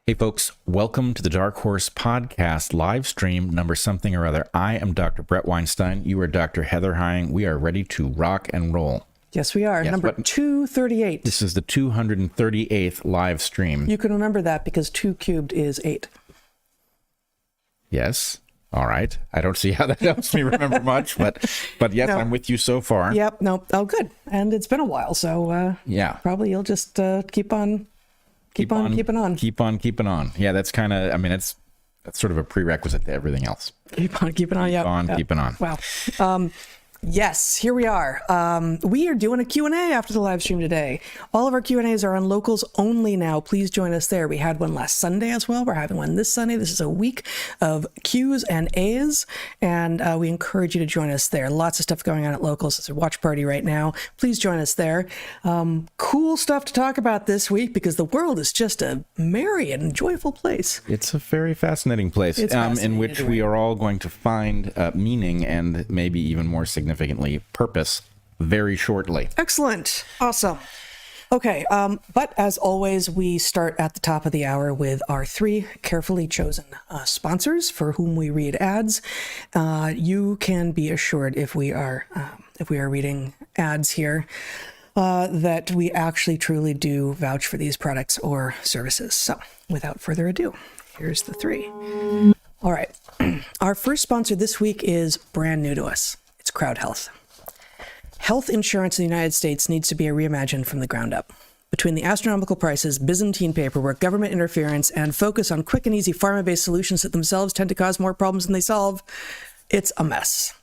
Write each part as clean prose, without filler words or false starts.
Hey folks, welcome to the Dark Horse Podcast live stream number something or other. I am Dr. Bret Weinstein. You are Dr. Heather Hying. We are ready to rock and roll. Yes, we are. Number 238. This is the 238th live stream. You can remember that because 2 cubed is 8. Yes. All right. I don't see how that helps me remember much, but yes, no. I'm with you so far. Yep. No. Oh, good. And it's been a while, so yeah. Probably you'll just keep on keeping on. Yeah, that's kind of, I mean, that's sort of a prerequisite to everything else. Keep on keeping on. Keeping on. Wow. Yes, here we are. We are doing a Q&A after the live stream today. All of our Q&As are on locals only now. Please join us there. We had one last Sunday as well. We're having one this Sunday. This is a week of Q's and A's, and we encourage you to join us there. Lots of stuff going on at locals. It's a watch party right now. Please join us there. Cool stuff to talk about this week because the world is just a merry and joyful place. It's a very fascinating place in which we are all going to find meaning and maybe even more significantly purpose very shortly. Excellent. Awesome. Okay. But as always, we start at the top of the hour with our 3 carefully chosen sponsors for whom we read ads. You can be assured if we are reading ads here, that we actually truly do vouch for these products or services. So without further ado, here's the 3. All right. Our first sponsor this week is brand new to us. It's Crowd Health. Health insurance in the United States needs to be reimagined from the ground up. Between the astronomical prices, Byzantine paperwork, government interference, and focus on quick and easy pharma-based solutions that themselves tend to cause more problems than they solve, it's a mess.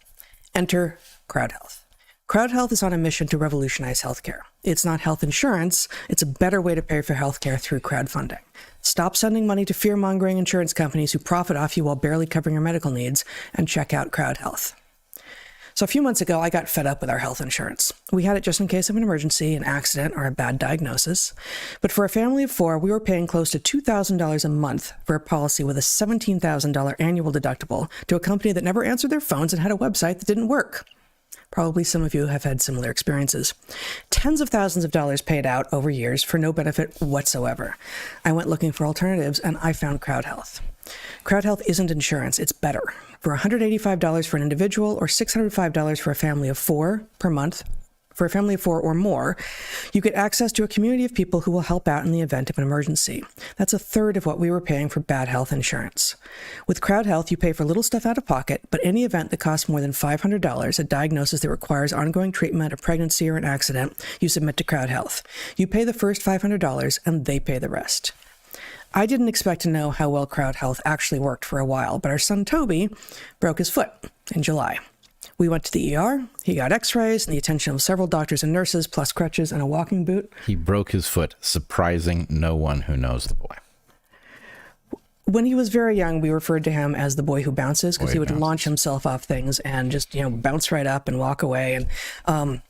Enter Crowd Health. Crowd Health is on a mission to revolutionize healthcare. It's not health insurance. It's a better way to pay for healthcare through crowdfunding. Stop sending money to fear-mongering insurance companies who profit off you while barely covering your medical needs, and check out Crowd Health. So a few months ago, I got fed up with our health insurance. We had it just in case of an emergency, an accident, or a bad diagnosis. But for a family of 4, we were paying close to $2,000 a month for a policy with a $17,000 annual deductible to a company that never answered their phones and had a website that didn't work. Probably some of you have had similar experiences. Tens of thousands of dollars paid out over years for no benefit whatsoever. I went looking for alternatives, and I found Crowd Health. Crowd Health isn't insurance, it's better. For $185 for an individual or $605 for a family of 4 per month, for a family of 4 or more, you get access to a community of people who will help out in the event of an emergency. That's a third of what we were paying for bad health insurance. With Crowd Health, you pay for little stuff out of pocket, but any event that costs more than $500, a diagnosis that requires ongoing treatment, a pregnancy, or an accident, you submit to Crowd Health. You pay the first $500, and they pay the rest. I didn't expect to know how well Crowd Health actually worked for a while, but our son Toby broke his foot in July. We went to the ER, he got x-rays and the attention of several doctors and nurses, plus crutches and a walking boot. He broke his foot, surprising no one who knows the boy. When he was very young, we referred to him as the boy who bounces, because he would launch himself off things and just, bounce right up and walk away. And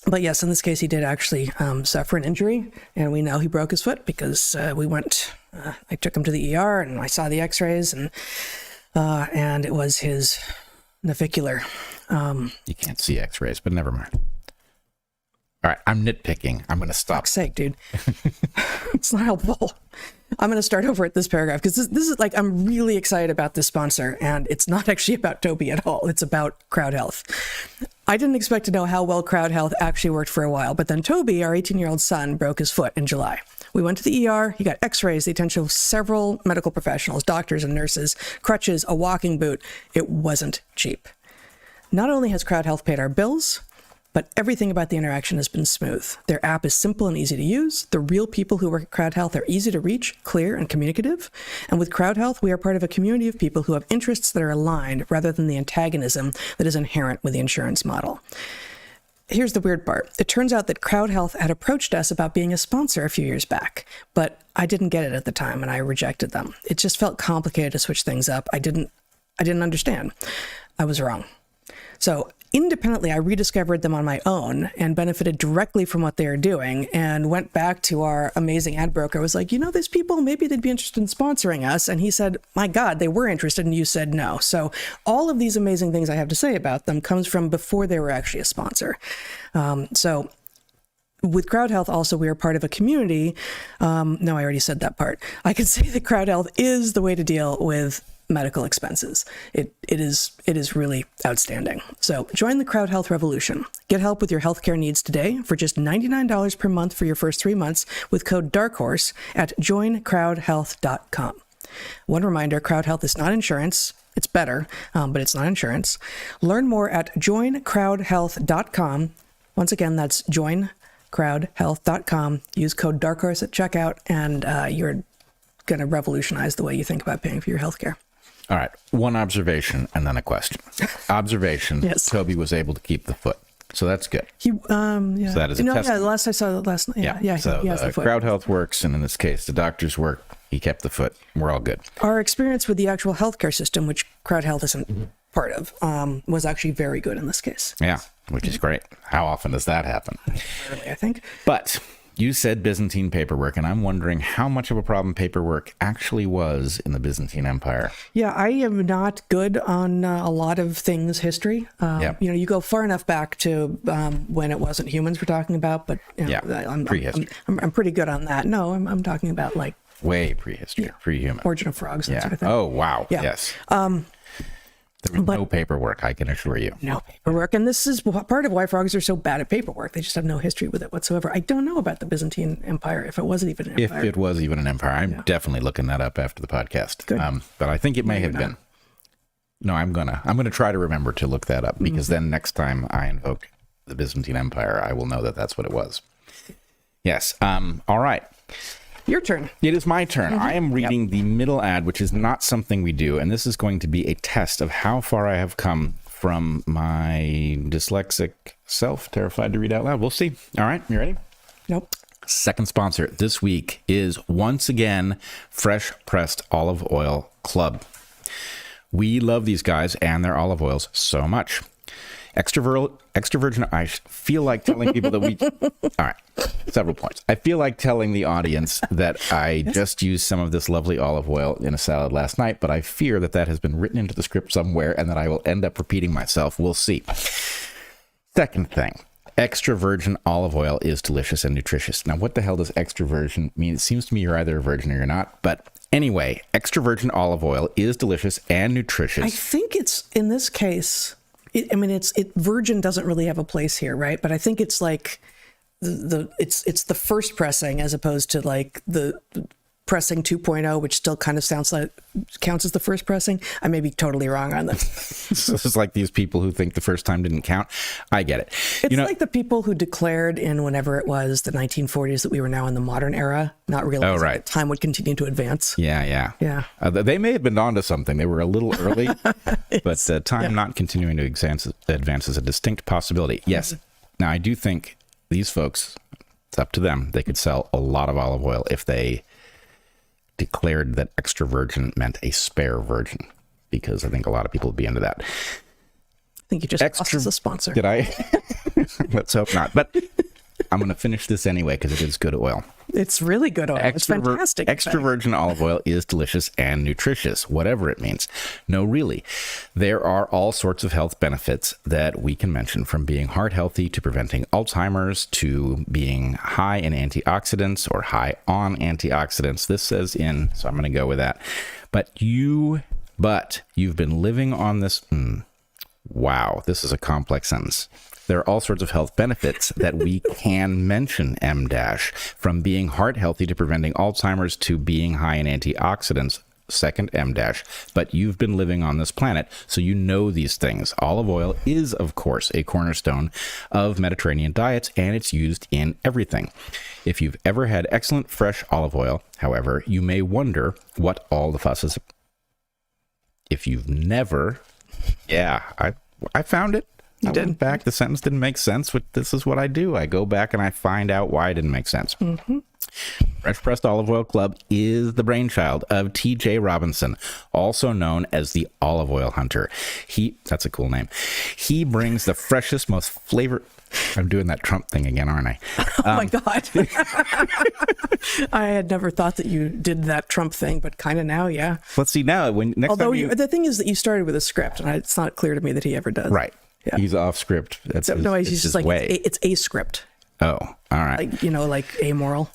but yes, in this case, he did actually suffer an injury, and we know he broke his foot because I took him to the ER and I saw the x-rays, and it was his navicular. You can't see x-rays, but never mind. All right, I'm nitpicking. I'm going to stop. Fuck's sake, dude. It's not helpful. I'm going to start over at this paragraph because this is like, I'm really excited about this sponsor, and it's not actually about Toby at all. It's about Crowd Health. I didn't expect to know how well Crowd Health actually worked for a while, but then Toby, our 18-year-old son, broke his foot in July. We went to the ER, he got x-rays, the attention of several medical professionals, doctors and nurses, crutches, a walking boot. It wasn't cheap. Not only has Crowd Health paid our bills, but everything about the interaction has been smooth. Their app is simple and easy to use. The real people who work at Crowd Health are easy to reach, clear, and communicative. And with Crowd Health, we are part of a community of people who have interests that are aligned rather than the antagonism that is inherent with the insurance model. Here's the weird part. It turns out that Crowd Health had approached us about being a sponsor a few years back, but I didn't get it at the time and I rejected them. It just felt complicated to switch things up. I didn't understand. I was wrong. So independently, I rediscovered them on my own and benefited directly from what they are doing, and went back to our amazing ad broker. I was like, these people, maybe they'd be interested in sponsoring us. And he said, my God, they were interested, and you said no. So all of these amazing things I have to say about them comes from before they were actually a sponsor. So with Crowd Health, also, we are part of a community. No, I already said that part. I can say that Crowd Health is the way to deal with medical expenses. It is really outstanding. So join the Crowd Health revolution. Get help with your healthcare needs today for just $99 per month for your first 3 months with code DARKHORSE at joincrowdhealth.com. One reminder, Crowd Health is not insurance. It's better, but it's not insurance. Learn more at joincrowdhealth.com. Once again, that's joincrowdhealth.com. Use code DARKHORSE at checkout, and you're going to revolutionize the way you think about paying for your healthcare. All right. One observation and then a question. Observation. Yes. Toby was able to keep the foot. So that's good. Yeah. So that is a testament. Yeah, last I saw last night. Yeah. So he has the foot. Crowd Health works, and in this case, the doctors work. He kept the foot. We're all good. Our experience with the actual healthcare system, which Crowd Health isn't part of, was actually very good in this case. Yeah, which is great. How often does that happen? Rarely, I think. But you said Byzantine paperwork, and I'm wondering how much of a problem paperwork actually was in the Byzantine Empire. Yeah, I am not good on a lot of things history. You go far enough back to when it wasn't humans we're talking about, but prehistory. I'm pretty good on that. No, I'm talking about like way prehistory, pre-human. Origin of frogs, that sort of thing. Oh, wow. Yeah. Yes. There was no paperwork, I can assure you. No paperwork. And this is part of why frogs are so bad at paperwork. They just have no history with it whatsoever. I don't know about the Byzantine Empire, if it wasn't even an empire. If it was even an empire. I'm definitely looking that up after the podcast. Good. But I think it may have been. No, I'm gonna try to remember to look that up, because then next time I invoke the Byzantine Empire, I will know that that's what it was. Yes. All right. Your turn. It is my turn. I am reading the middle ad, which is not something we do, and this is going to be a test of how far I have come from my dyslexic self. Terrified to read out loud. We'll see. All right, you ready? Nope. Second sponsor this week is once again Fresh Pressed Olive Oil Club. We love these guys and their olive oils so much. Extra virgin, I feel like telling people that we... All right, several points. I feel like telling the audience that I just used some of this lovely olive oil in a salad last night, but I fear that has been written into the script somewhere and that I will end up repeating myself. We'll see. Second thing, extra virgin olive oil is delicious and nutritious. Now, what the hell does extra virgin mean? It seems to me you're either a virgin or you're not, but... Anyway, extra virgin olive oil is delicious and nutritious. I think it's, in this case... virgin doesn't really have a place here, right? But I think it's like it's the first pressing as opposed to like the pressing 2.0, which still kind of counts as the first pressing. I may be totally wrong on this. This is like these people who think the first time didn't count. I get it. It's like the people who declared in whenever it was the 1940s that we were now in the modern era, not realizing that time would continue to advance. Yeah. They may have been onto something. They were a little early, but time not continuing to advance is a distinct possibility. Yes. Now, I do think these folks, it's up to them. They could sell a lot of olive oil if they declared that extra virgin meant a spare virgin, because I think a lot of people would be into that. I think you just lost as a sponsor. Did I? Let's hope not. But I'm going to finish this anyway because it is good oil. It's really good oil. It's fantastic. Extra virgin olive oil is delicious and nutritious, whatever it means. No, really. There are all sorts of health benefits that we can mention, from being heart healthy to preventing Alzheimer's to being high in antioxidants or high on antioxidants. This says in, so I'm going to go with that. But you've been living on this. Wow, this is a complex sentence. There are all sorts of health benefits that we can mention, M-, from being heart healthy to preventing Alzheimer's to being high in antioxidants, second M-. But you've been living on this planet, so you know these things. Olive oil is, of course, a cornerstone of Mediterranean diets, and it's used in everything. If you've ever had excellent fresh olive oil, however, you may wonder what all the fuss is. If you've never... Yeah, I found it. I went back. The sentence didn't make sense. But this is what I do. I go back and I find out why it didn't make sense. Fresh Pressed Olive Oil Club is the brainchild of T.J. Robinson, also known as the Olive Oil Hunter. That's a cool name. He brings the freshest, most flavor... I'm doing that Trump thing again, aren't I? Oh my God. I had never thought that you did that Trump thing, but kind of now, yeah. Let's see now. The thing is that you started with a script, and it's not clear to me that he ever does. Right. Yeah. He's off script. He's just like, it's a script. Oh, all right. Like, like amoral,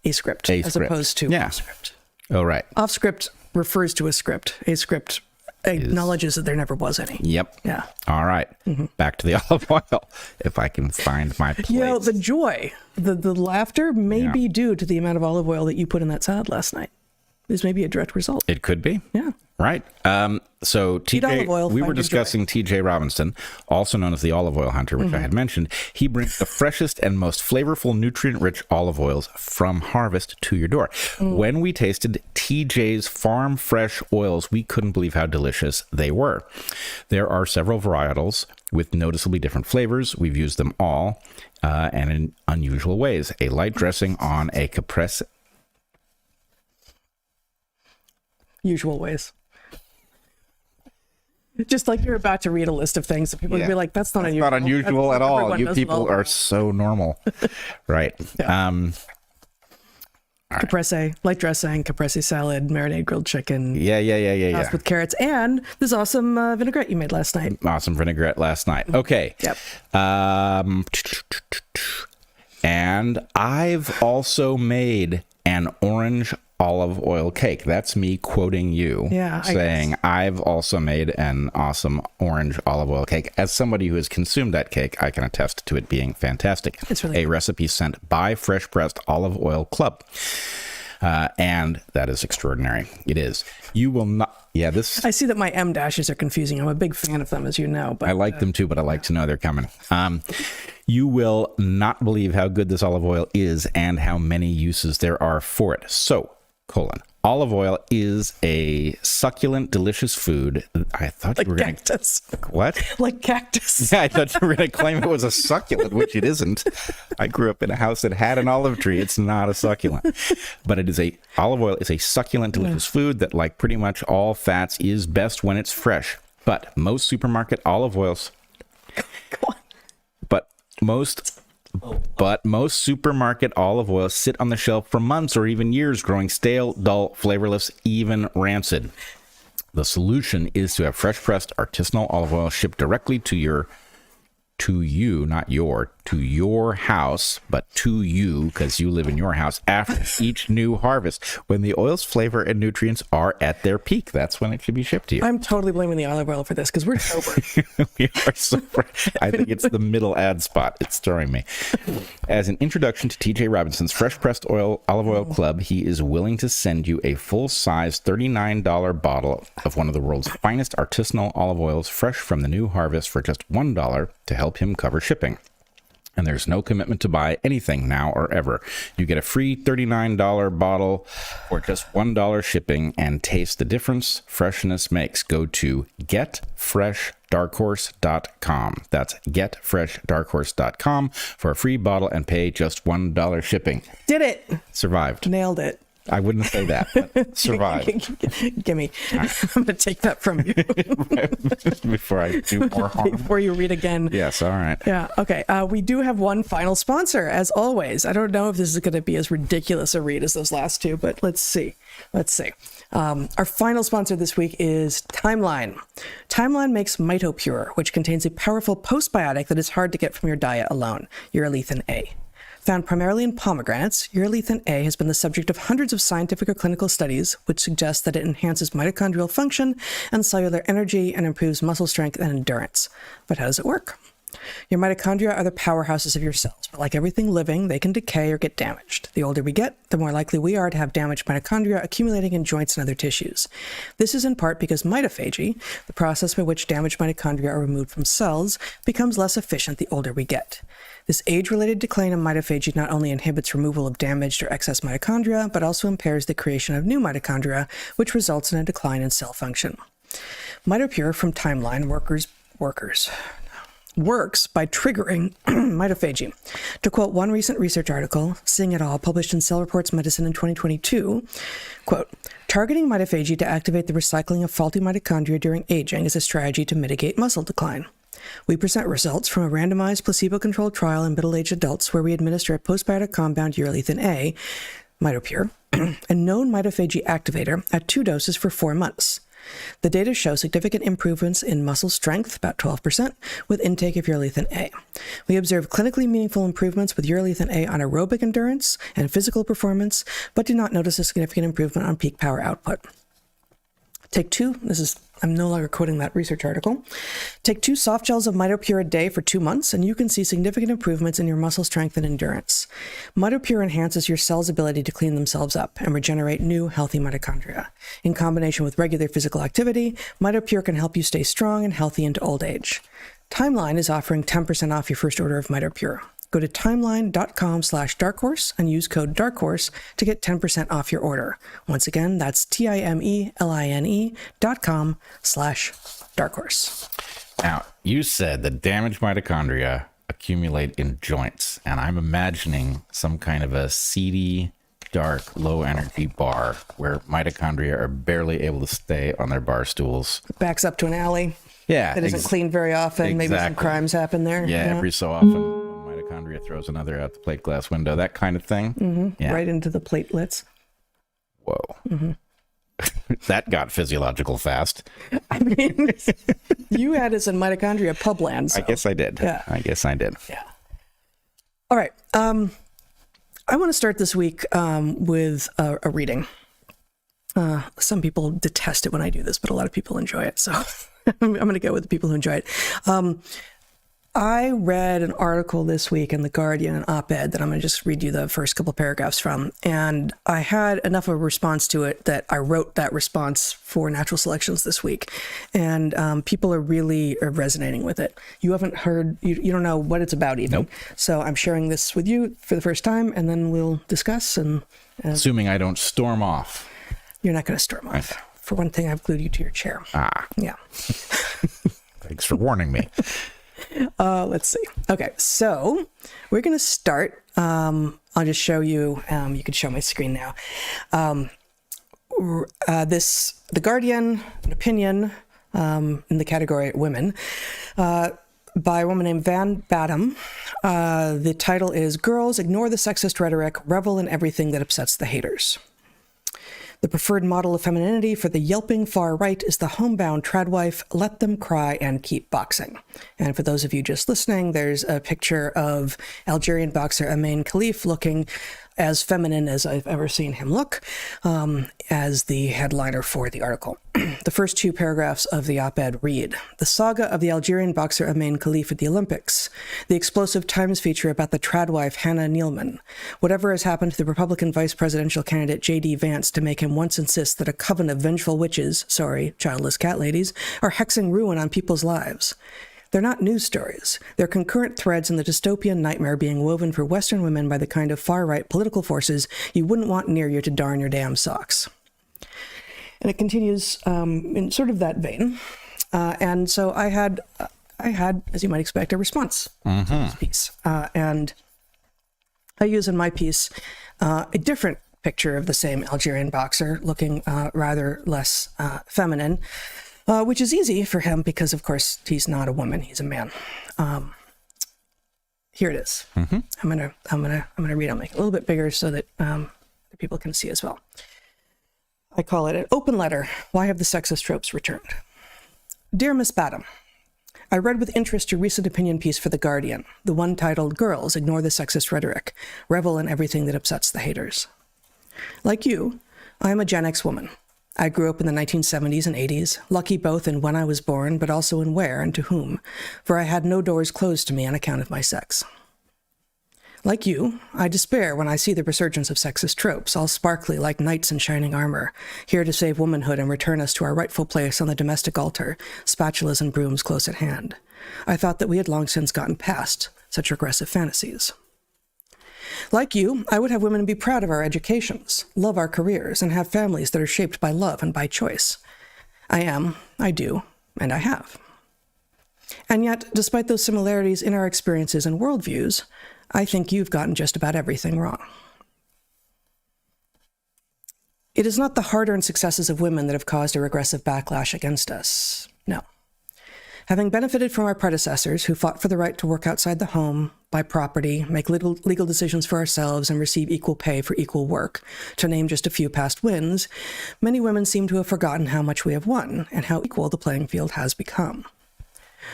ascript, as Ascript. opposed to Yeah. off-script. Oh, right. Off-script refers to a script. Ascript acknowledges that there never was any. Yep. Yeah. All right. Back to the olive oil, if I can find my place. The joy, the laughter may Yeah. be due to the amount of olive oil that you put in that salad last night. This may be a direct result. It could be. Yeah. Right. So Eat olive oil, we find were your discussing TJ Robinson, also known as the olive oil hunter, which I had mentioned. He brings the freshest and most flavorful, nutrient-rich olive oils from harvest to your door. When we tasted TJ's farm fresh oils, we couldn't believe how delicious they were. There are several varietals with noticeably different flavors. We've used them all and in unusual ways. A light dressing on a caprese. Usual ways. Just like you're about to read a list of things, and people would be like, "That's not unusual." Not unusual That's at all. everyone You knows people well. are so normal. Right. Caprese, light dressing, caprese salad, marinade grilled chicken, Yeah. with carrots, and this awesome vinaigrette you made last night. Awesome vinaigrette last night. Okay. Yep. And I've also made an orange olive oil cake. That's me quoting you, saying I've also made an awesome orange olive oil cake. As somebody who has consumed that cake, I can attest to it being fantastic. It's really a recipe sent by Fresh Pressed Olive Oil Club. And that is extraordinary. It is. You will not. Yeah, this. I see that my M dashes are confusing. I'm a big fan of them, as you know. But I like them too, but I like to know they're coming. You will not believe how good this olive oil is and how many uses there are for it. So, olive oil is a succulent, delicious food. I thought you were going to... cactus. What? Like cactus. Yeah, I thought you were going to claim it was a succulent, which it isn't. I grew up in a house that had an olive tree. It's not a succulent. But olive oil is a succulent, delicious food that, like pretty much all fats, is best when it's fresh. But most supermarket olive oils... But most supermarket olive oils sit on the shelf for months or even years, growing stale, dull, flavorless, even rancid. The solution is to have fresh pressed artisanal olive oil shipped directly to your house, but to you, because you live in your house, after each new harvest, when the oil's flavor and nutrients are at their peak. That's when it should be shipped to you. I'm totally blaming the olive oil for this because we're sober. We are sober. I think it's the middle ad spot. It's throwing me. As an introduction to TJ Robinson's Fresh Pressed Olive Oil Club, he is willing to send you a full-size $39 bottle of one of the world's finest artisanal olive oils, fresh from the new harvest, for just $1 to help him cover shipping. And there's no commitment to buy anything now or ever. You get a free $39 bottle for just $1 shipping, and taste the difference freshness makes. Go to getfreshdarkhorse.com. That's getfreshdarkhorse.com for a free bottle and pay just $1 shipping. Did it. Survived. Nailed it. I wouldn't say that, but survived. Gimme. I'm going to take that from you. Before I do more harm. Before you read again. Yes, all right. Yeah, okay. We do have one final sponsor, as always. I don't know if this is going to be as ridiculous a read as those last two, but let's see. Our final sponsor this week is Timeline. Timeline makes MitoPure, which contains a powerful postbiotic that is hard to get from your diet alone, urolithin A. Found primarily in pomegranates, urolithin A has been the subject of hundreds of scientific or clinical studies, which suggest that it enhances mitochondrial function and cellular energy and improves muscle strength and endurance. But how does it work? Your mitochondria are the powerhouses of your cells, but like everything living, they can decay or get damaged. The older we get, the more likely we are to have damaged mitochondria accumulating in joints and other tissues. This is in part because mitophagy, the process by which damaged mitochondria are removed from cells, becomes less efficient the older we get. This age-related decline in mitophagy not only inhibits removal of damaged or excess mitochondria, but also impairs the creation of new mitochondria, which results in a decline in cell function. MitoPure from Timeline works by triggering mitophagy. To quote one recent research article, Seeing It All, published in Cell Reports Medicine in 2022, quote, targeting mitophagy to activate the recycling of faulty mitochondria during aging is a strategy to mitigate muscle decline. We present results from a randomized placebo-controlled trial in middle-aged adults where we administer a postbiotic compound urolithin A, MitoPure, a known mitophagy activator, at 2 doses for 4 months. The data show significant improvements in muscle strength, about 12%, with intake of urolithin A. We observe clinically meaningful improvements with urolithin A on aerobic endurance and physical performance, but do not notice a significant improvement on peak power output. Take 2, I'm no longer quoting that research article. Take 2 soft gels of MitoPure a day for 2 months, and you can see significant improvements in your muscle strength and endurance. MitoPure enhances your cells' ability to clean themselves up and regenerate new, healthy mitochondria. In combination with regular physical activity, MitoPure can help you stay strong and healthy into old age. Timeline is offering 10% off your first order of MitoPure. Go to timeline.com/darkhorse and use code darkhorse to get 10% off your order. Once again, that's timeline.com/darkhorse. Now, you said the damaged mitochondria accumulate in joints, and I'm imagining some kind of a seedy, dark, low-energy bar where mitochondria are barely able to stay on their bar stools. Backs up to an alley. Yeah. That isn't cleaned very often. Maybe some crimes happen there. Yeah, every so often. Mitochondria throws another out the plate glass window, that kind of thing. Mm-hmm. Yeah. Right into the platelets. Whoa. Mm-hmm. That got physiological fast. I mean, you had us in mitochondria publand. So. I guess I did. Yeah. I guess I did. Yeah. All right. I want to start this week with a reading. Some people detest it when I do this, but a lot of people enjoy it. So I'm going to go with the people who enjoy it. I read an article this week in the Guardian and OpEd that I'm going to just read you the first couple paragraphs from. And I had enough of a response to it that I wrote that response for Natural Selections this week. And people are really resonating with it. You haven't heard, you don't know what it's about even. Nope. So I'm sharing this with you for the first time, and then we'll discuss. And assuming I don't storm off. You're not going to storm off. Okay. For one thing, I've glued you to your chair. Yeah. Thanks for warning me. Let's see. Okay, so we're going to start. I'll just show you. You can show my screen now. The Guardian, an opinion in the category women, by a woman named Van Badham. The title is "Girls Ignore the Sexist Rhetoric, Revel in Everything That Upsets the Haters." The preferred model of femininity for the yelping far right is the homebound tradwife, let them cry and keep boxing. And for those of you just listening, there's a picture of Algerian boxer Amain Khalif looking as feminine as I've ever seen him look, as the headliner for the article. The first 2 paragraphs of the op-ed read, "The saga of the Algerian boxer Amain Khalif at the Olympics, the explosive Times feature about the tradwife Hannah Nealman, whatever has happened to the Republican vice presidential candidate J.D. Vance to make him once insist that a coven of vengeful witches, childless cat ladies, are hexing ruin on people's lives. They're not news stories. They're concurrent threads in the dystopian nightmare being woven for Western women by the kind of far-right political forces you wouldn't want near you to darn your damn socks." And it continues in sort of that vein. And so I had, as you might expect, a response to this piece. And I use in my piece a different picture of the same Algerian boxer looking rather less feminine. Which is easy for him because, of course, he's not a woman; he's a man. Here it is. Mm-hmm. I'm gonna read. I'll make it a little bit bigger so that people can see as well. I call it an open letter. Why have the sexist tropes returned? Dear Miss Badham, I read with interest your recent opinion piece for The Guardian, the one titled "Girls Ignore the Sexist Rhetoric, Revel in Everything That Upsets the Haters." Like you, I am a Gen X woman. I grew up in the 1970s and 80s, lucky both in when I was born, but also in where and to whom, for I had no doors closed to me on account of my sex. Like you, I despair when I see the resurgence of sexist tropes, all sparkly like knights in shining armor, here to save womanhood and return us to our rightful place on the domestic altar, spatulas and brooms close at hand. I thought that we had long since gotten past such regressive fantasies. Like you, I would have women be proud of our educations, love our careers, and have families that are shaped by love and by choice. I am, I do, and I have. And yet, despite those similarities in our experiences and worldviews, I think you've gotten just about everything wrong. It is not the hard-earned successes of women that have caused a regressive backlash against us. No. Having benefited from our predecessors who fought for the right to work outside the home, buy property, make legal decisions for ourselves, and receive equal pay for equal work, to name just a few past wins, many women seem to have forgotten how much we have won and how equal the playing field has become.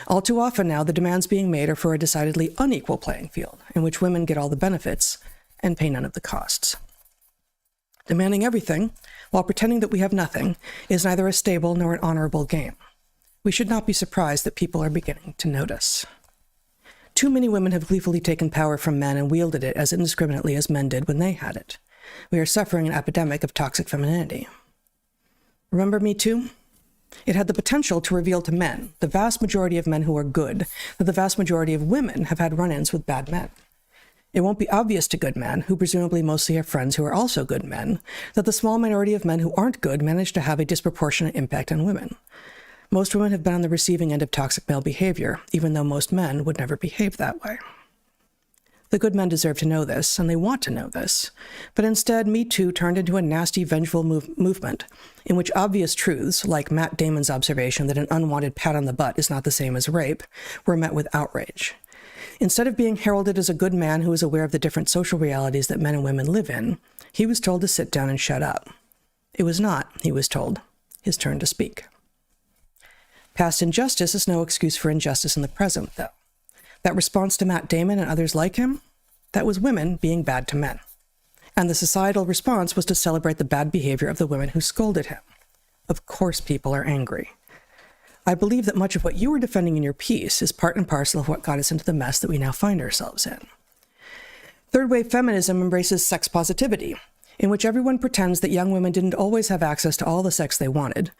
All too often now, the demands being made are for a decidedly unequal playing field, in which women get all the benefits and pay none of the costs. Demanding everything, while pretending that we have nothing, is neither a stable nor an honorable game. We should not be surprised that people are beginning to notice. Too many women have gleefully taken power from men and wielded it as indiscriminately as men did when they had it. We are suffering an epidemic of toxic femininity. Remember Me Too? It had the potential to reveal to men, the vast majority of men who are good, that the vast majority of women have had run-ins with bad men. It won't be obvious to good men, who presumably mostly have friends who are also good men, that the small minority of men who aren't good manage to have a disproportionate impact on women. Most women have been on the receiving end of toxic male behavior, even though most men would never behave that way. The good men deserve to know this, and they want to know this. But instead, Me Too turned into a nasty, vengeful movement, in which obvious truths, like Matt Damon's observation that an unwanted pat on the butt is not the same as rape, were met with outrage. Instead of being heralded as a good man who is aware of the different social realities that men and women live in, he was told to sit down and shut up. It was not, he was told, his turn to speak. Past injustice is no excuse for injustice in the present, though. That response to Matt Damon and others like him, that was women being bad to men. And the societal response was to celebrate the bad behavior of the women who scolded him. Of course people are angry. I believe that much of what you were defending in your piece is part and parcel of what got us into the mess that we now find ourselves in. Third-wave feminism embraces sex positivity, in which everyone pretends that young women didn't always have access to all the sex they wanted,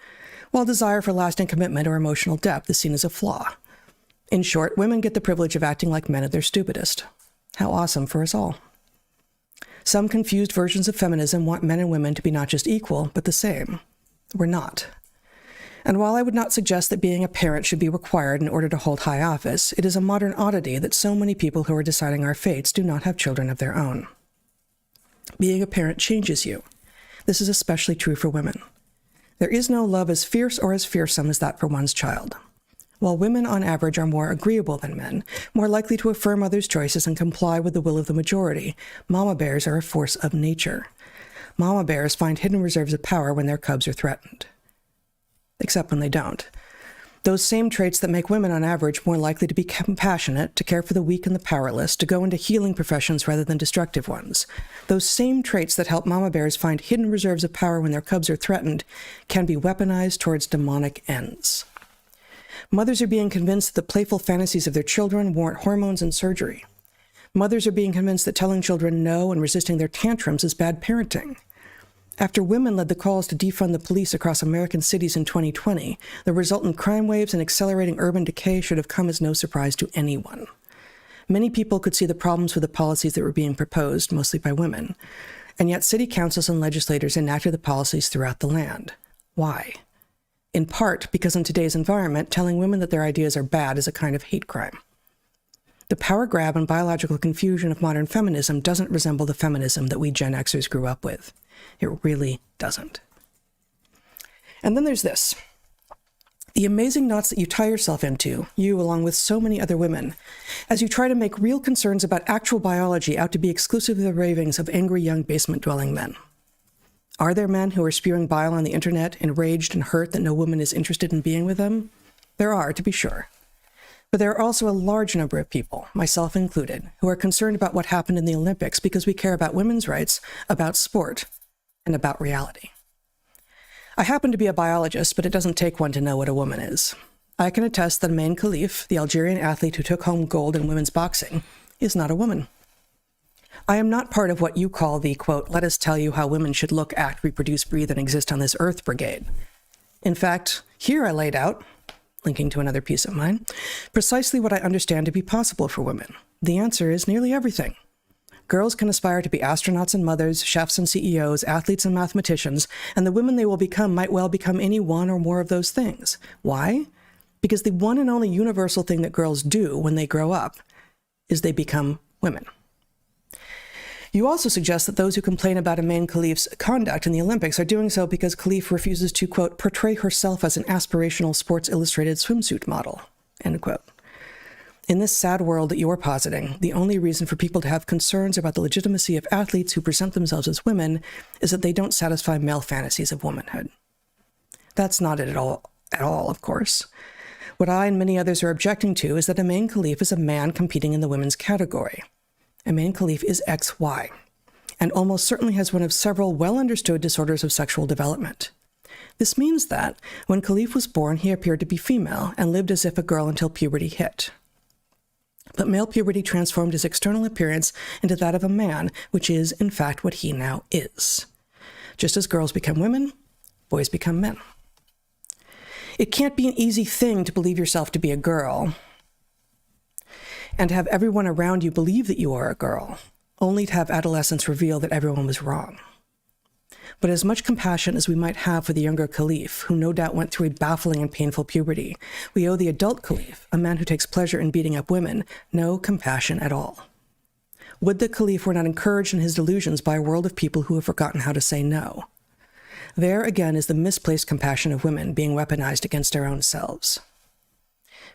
while desire for lasting commitment or emotional depth is seen as a flaw. In short, women get the privilege of acting like men at their stupidest. How awesome for us all. Some confused versions of feminism want men and women to be not just equal, but the same. We're not. And while I would not suggest that being a parent should be required in order to hold high office, it is a modern oddity that so many people who are deciding our fates do not have children of their own. Being a parent changes you. This is especially true for women. There is no love as fierce or as fearsome as that for one's child. While women on average are more agreeable than men, more likely to affirm others' choices and comply with the will of the majority, mama bears are a force of nature. Mama bears find hidden reserves of power when their cubs are threatened. Except when they don't. Those same traits that make women on average more likely to be compassionate, to care for the weak and the powerless, to go into healing professions rather than destructive ones. Those same traits that help mama bears find hidden reserves of power when their cubs are threatened can be weaponized towards demonic ends. Mothers are being convinced that the playful fantasies of their children warrant hormones and surgery. Mothers are being convinced that telling children no and resisting their tantrums is bad parenting. After women led the calls to defund the police across American cities in 2020, the resultant crime waves and accelerating urban decay should have come as no surprise to anyone. Many people could see the problems with the policies that were being proposed, mostly by women, and yet city councils and legislators enacted the policies throughout the land. Why? In part because in today's environment, telling women that their ideas are bad is a kind of hate crime. The power grab and biological confusion of modern feminism doesn't resemble the feminism that we Gen Xers grew up with. It really doesn't. And then there's this. The amazing knots that you tie yourself into, you along with so many other women, as you try to make real concerns about actual biology out to be exclusively the ravings of angry young basement-dwelling men. Are there men who are spewing bile on the internet, enraged and hurt that no woman is interested in being with them? There are, to be sure. But there are also a large number of people, myself included, who are concerned about what happened in the Olympics because we care about women's rights, about sport, and about reality. I happen to be a biologist, but it doesn't take one to know what a woman is. I can attest that Amin Khalif, the Algerian athlete who took home gold in women's boxing, is not a woman. I am not part of what you call the, quote, let us tell you how women should look, act, reproduce, breathe, and exist on this earth brigade. In fact, here I laid out, linking to another piece of mine, precisely what I understand to be possible for women. The answer is nearly everything. Girls can aspire to be astronauts and mothers, chefs and CEOs, athletes and mathematicians, and the women they will become might well become any one or more of those things. Why? Because the one and only universal thing that girls do when they grow up is they become women. You also suggest that those who complain about Amin Khalif's conduct in the Olympics are doing so because Khalif refuses to, quote, portray herself as an aspirational Sports Illustrated swimsuit model. end quote. In this sad world that you're positing, the only reason for people to have concerns about the legitimacy of athletes who present themselves as women is that they don't satisfy male fantasies of womanhood. That's not it at all, of course. What I and many others are objecting to is that Imane Khalif is a man competing in the women's category. Imane Khalif is XY, and almost certainly has one of several well-understood disorders of sexual development. This means that, when Khalif was born, he appeared to be female and lived as if a girl until puberty hit. But male puberty transformed his external appearance into that of a man, which is, in fact, what he now is. Just as girls become women, boys become men. It can't be an easy thing to believe yourself to be a girl and have everyone around you believe that you are a girl, only to have adolescence reveal that everyone was wrong. But as much compassion as we might have for the younger Khalif, who no doubt went through a baffling and painful puberty, we owe the adult Khalif, a man who takes pleasure in beating up women, no compassion at all. Would that Khalif were not encouraged in his delusions by a world of people who have forgotten how to say no. There again is the misplaced compassion of women being weaponized against our own selves.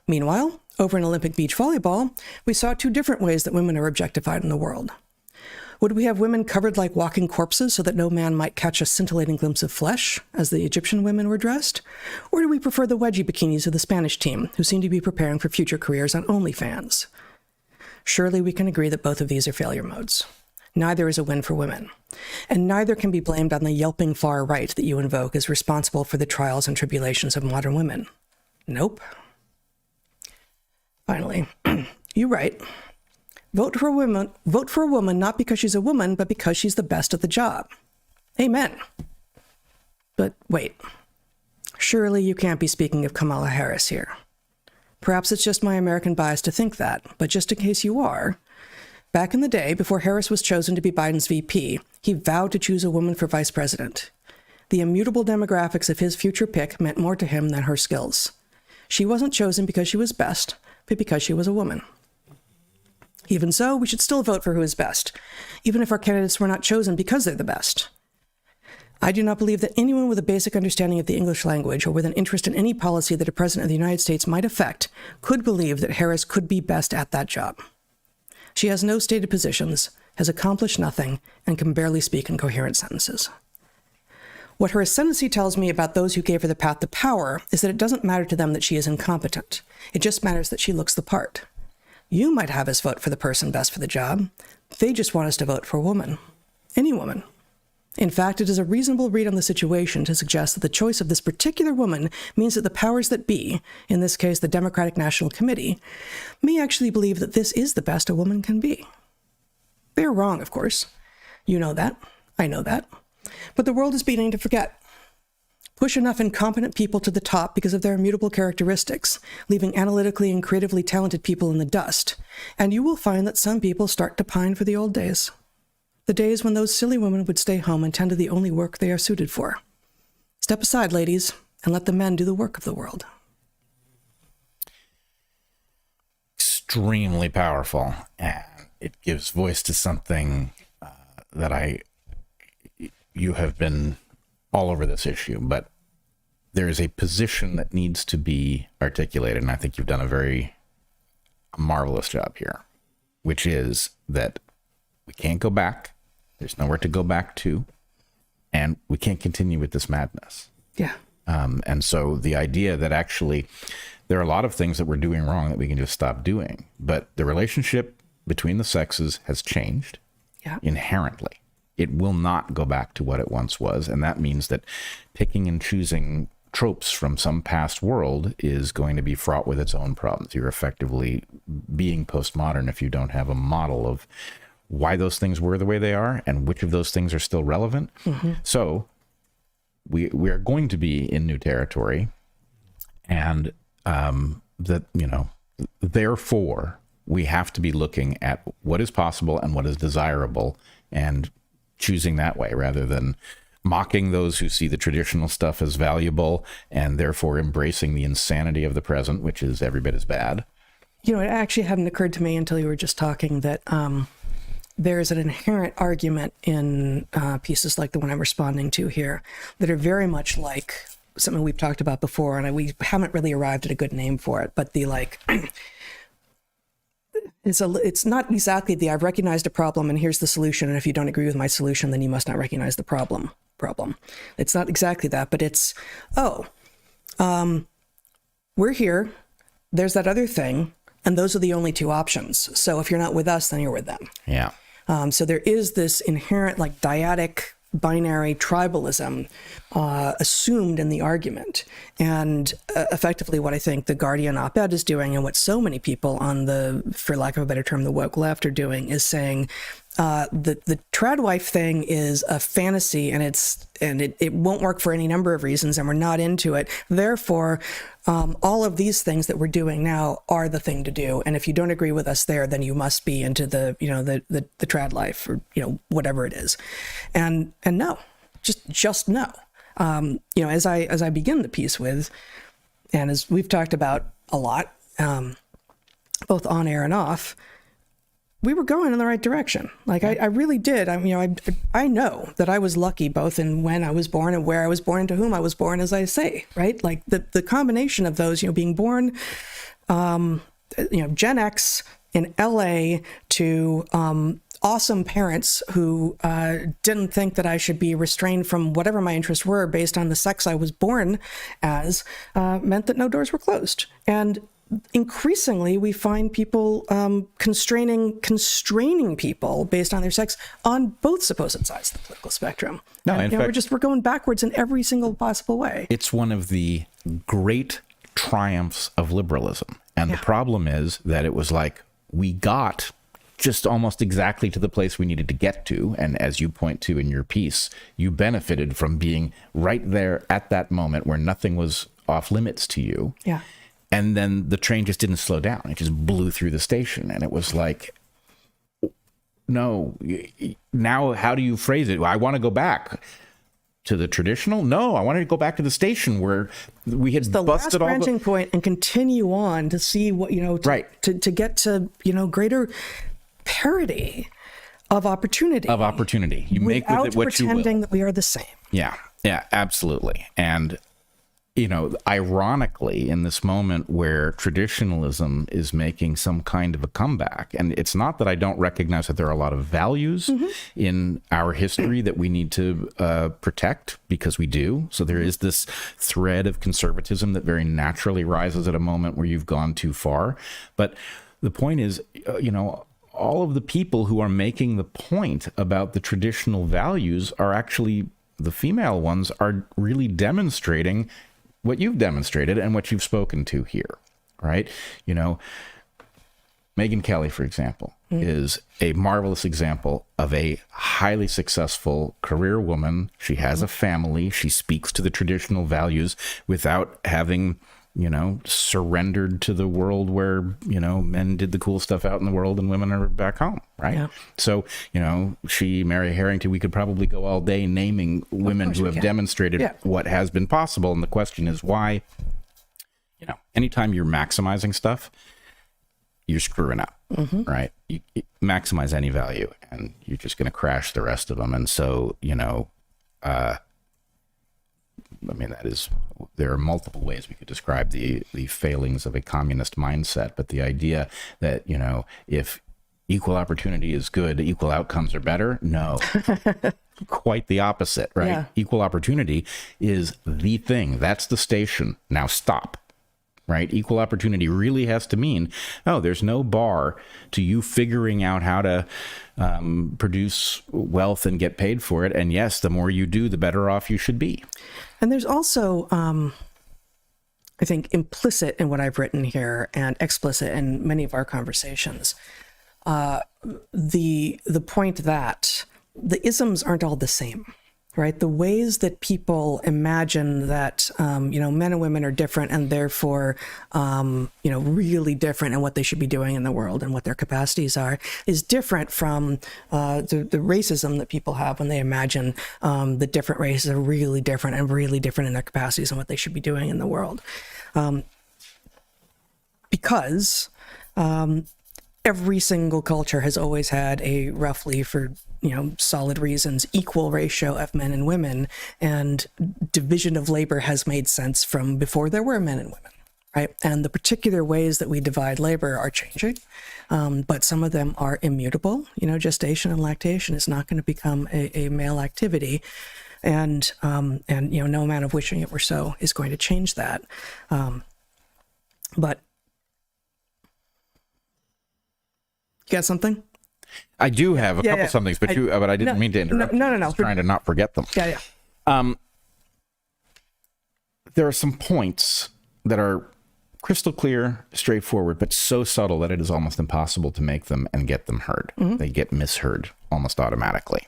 Meanwhile, over in Olympic beach volleyball, we saw two different ways that women are objectified in the world. Would we have women covered like walking corpses so that no man might catch a scintillating glimpse of flesh, as the Egyptian women were dressed? Or do we prefer the wedgie bikinis of the Spanish team, who seem to be preparing for future careers on OnlyFans? Surely we can agree that both of these are failure modes. Neither is a win for women, and neither can be blamed on the yelping far right that you invoke as responsible for the trials and tribulations of modern women. Nope. Finally, you write, vote for a woman not because she's a woman, but because she's the best at the job. Amen. But wait, surely you can't be speaking of Kamala Harris here. Perhaps it's just my American bias to think that, but just in case you are, back in the day, before Harris was chosen to be Biden's VP, he vowed to choose a woman for vice president. The immutable demographics of his future pick meant more to him than her skills. She wasn't chosen because she was best, but because she was a woman. Even so, we should still vote for who is best, even if our candidates were not chosen because they're the best. I do not believe that anyone with a basic understanding of the English language or with an interest in any policy that a president of the United States might affect could believe that Harris could be best at that job. She has no stated positions, has accomplished nothing, and can barely speak in coherent sentences. What her ascendancy tells me about those who gave her the path to power is that it doesn't matter to them that she is incompetent. It just matters that she looks the part. You might have us vote for the person best for the job. They just want us to vote for a woman. Any woman. In fact, it is a reasonable read on the situation to suggest that the choice of this particular woman means that the powers that be, in this case the Democratic National Committee, may actually believe that this is the best a woman can be. They're wrong, of course. You know that. I know that. But the world is beginning to forget. Push enough incompetent people to the top because of their immutable characteristics, leaving analytically and creatively talented people in the dust, and you will find that some people start to pine for the old days. The days when those silly women would stay home and tend to the only work they are suited for. Step aside, ladies, and let the men do the work of the world. Extremely powerful, and it gives voice to something that you have been all over this issue, but there is a position that needs to be articulated, and I think you've done a very marvelous job here, which is that we can't go back. There's nowhere to go back to, and we can't continue with this madness. Yeah. And so the idea that actually there are a lot of things that we're doing wrong that we can just stop doing, but the relationship between the sexes has changed inherently. It will not go back to what it once was, and that means that picking and choosing tropes from some past world is going to be fraught with its own problems. You're effectively being postmodern if you don't have a model of why those things were the way they are and which of those things are still relevant. Mm-hmm. So we are going to be in new territory, and therefore we have to be looking at what is possible and what is desirable and choosing that way rather than mocking those who see the traditional stuff as valuable and therefore embracing the insanity of the present, which is every bit as bad. You know, it actually hadn't occurred to me until you were just talking that there's an inherent argument in pieces like the one I'm responding to here that are very much like something we've talked about before, and we haven't really arrived at a good name for it, but the like, it's not exactly the I've recognized a problem and here's the solution, and if you don't agree with my solution, then you must not recognize the problem. It's not exactly that, but it's, we're here, there's that other thing, and those are the only two options. So if you're not with us, then you're with them. Yeah. So there is this inherent like dyadic binary tribalism assumed in the argument. And effectively what I think the Guardian Op-Ed is doing, and what so many people on the, for lack of a better term, the woke left are doing, is saying the trad wife thing is a fantasy, and it won't work for any number of reasons, and we're not into it. Therefore, all of these things that we're doing now are the thing to do. And if you don't agree with us there, then you must be into the trad life, or, whatever it is. And no, just no. As I begin the piece with, and as we've talked about a lot, both on air and off, we were going in the right direction. Like I really did. I know that I was lucky both in when I was born and where I was born and to whom I was born, as I say, right? Like the combination of those, being born, Gen X in LA to awesome parents who didn't think that I should be restrained from whatever my interests were based on the sex I was born as, meant that no doors were closed. And increasingly, we find people constraining people based on their sex on both supposed sides of the political spectrum. No, in fact, we're going backwards in every single possible way. It's one of the great triumphs of liberalism. And the problem is that it was like we got just almost exactly to the place we needed to get to. And as you point to in your piece, you benefited from being right there at that moment where nothing was off limits to you. Yeah. And then the train just didn't slow down. It just blew through the station. And it was like, no, now how do you phrase it? I want to go back to the traditional. No, I wanted to go back to the station where we had the busted last all branching point and continue on to see what, to get to, greater parity of opportunity. You make with it what you will. Pretending that we are the same. Yeah, absolutely. And ironically, in this moment where traditionalism is making some kind of a comeback, and it's not that I don't recognize that there are a lot of values in our history that we need to protect, because we do. So there is this thread of conservatism that very naturally rises at a moment where you've gone too far. But the point is, all of the people who are making the point about the traditional values are actually, the female ones are really demonstrating what you've demonstrated and what you've spoken to here, right? Megyn Kelly, for example, is a marvelous example of a highly successful career woman. She has a family. She speaks to the traditional values without having, surrendered to the world where, men did the cool stuff out in the world and women are back home, right? Yeah. So, Mary Harrington, we could probably go all day naming women who have demonstrated what has been possible. And the question is why, anytime you're maximizing stuff, you're screwing up, right? You maximize any value and you're just going to crash the rest of them. And so, there are multiple ways we could describe the failings of a communist mindset, but the idea that, if equal opportunity is good, equal outcomes are better. No, quite the opposite, right? Yeah. Equal opportunity is the thing. That's the station. Now stop, right? Equal opportunity really has to mean, there's no bar to you figuring out how to produce wealth and get paid for it. And yes, the more you do, the better off you should be. And there's also, I think, implicit in what I've written here and explicit in many of our conversations, the point that the isms aren't all the same, right? The ways that people imagine that, men and women are different and therefore, really different in what they should be doing in the world and what their capacities are is different from the racism that people have when they imagine the different races are really different in their capacities and what they should be doing in the world. Because every single culture has always had a roughly, for solid reasons, equal ratio of men and women, and division of labor has made sense from before there were men and women, right? And the particular ways that we divide labor are changing, but some of them are immutable. Gestation and lactation is not going to become a male activity, and no amount of wishing it were so is going to change that. But you got something? I do have a couple somethings, but I didn't mean to interrupt. No. I was trying to not forget them. Yeah. There are some points that are crystal clear, straightforward, but so subtle that it is almost impossible to make them and get them heard. Mm-hmm. They get misheard almost automatically.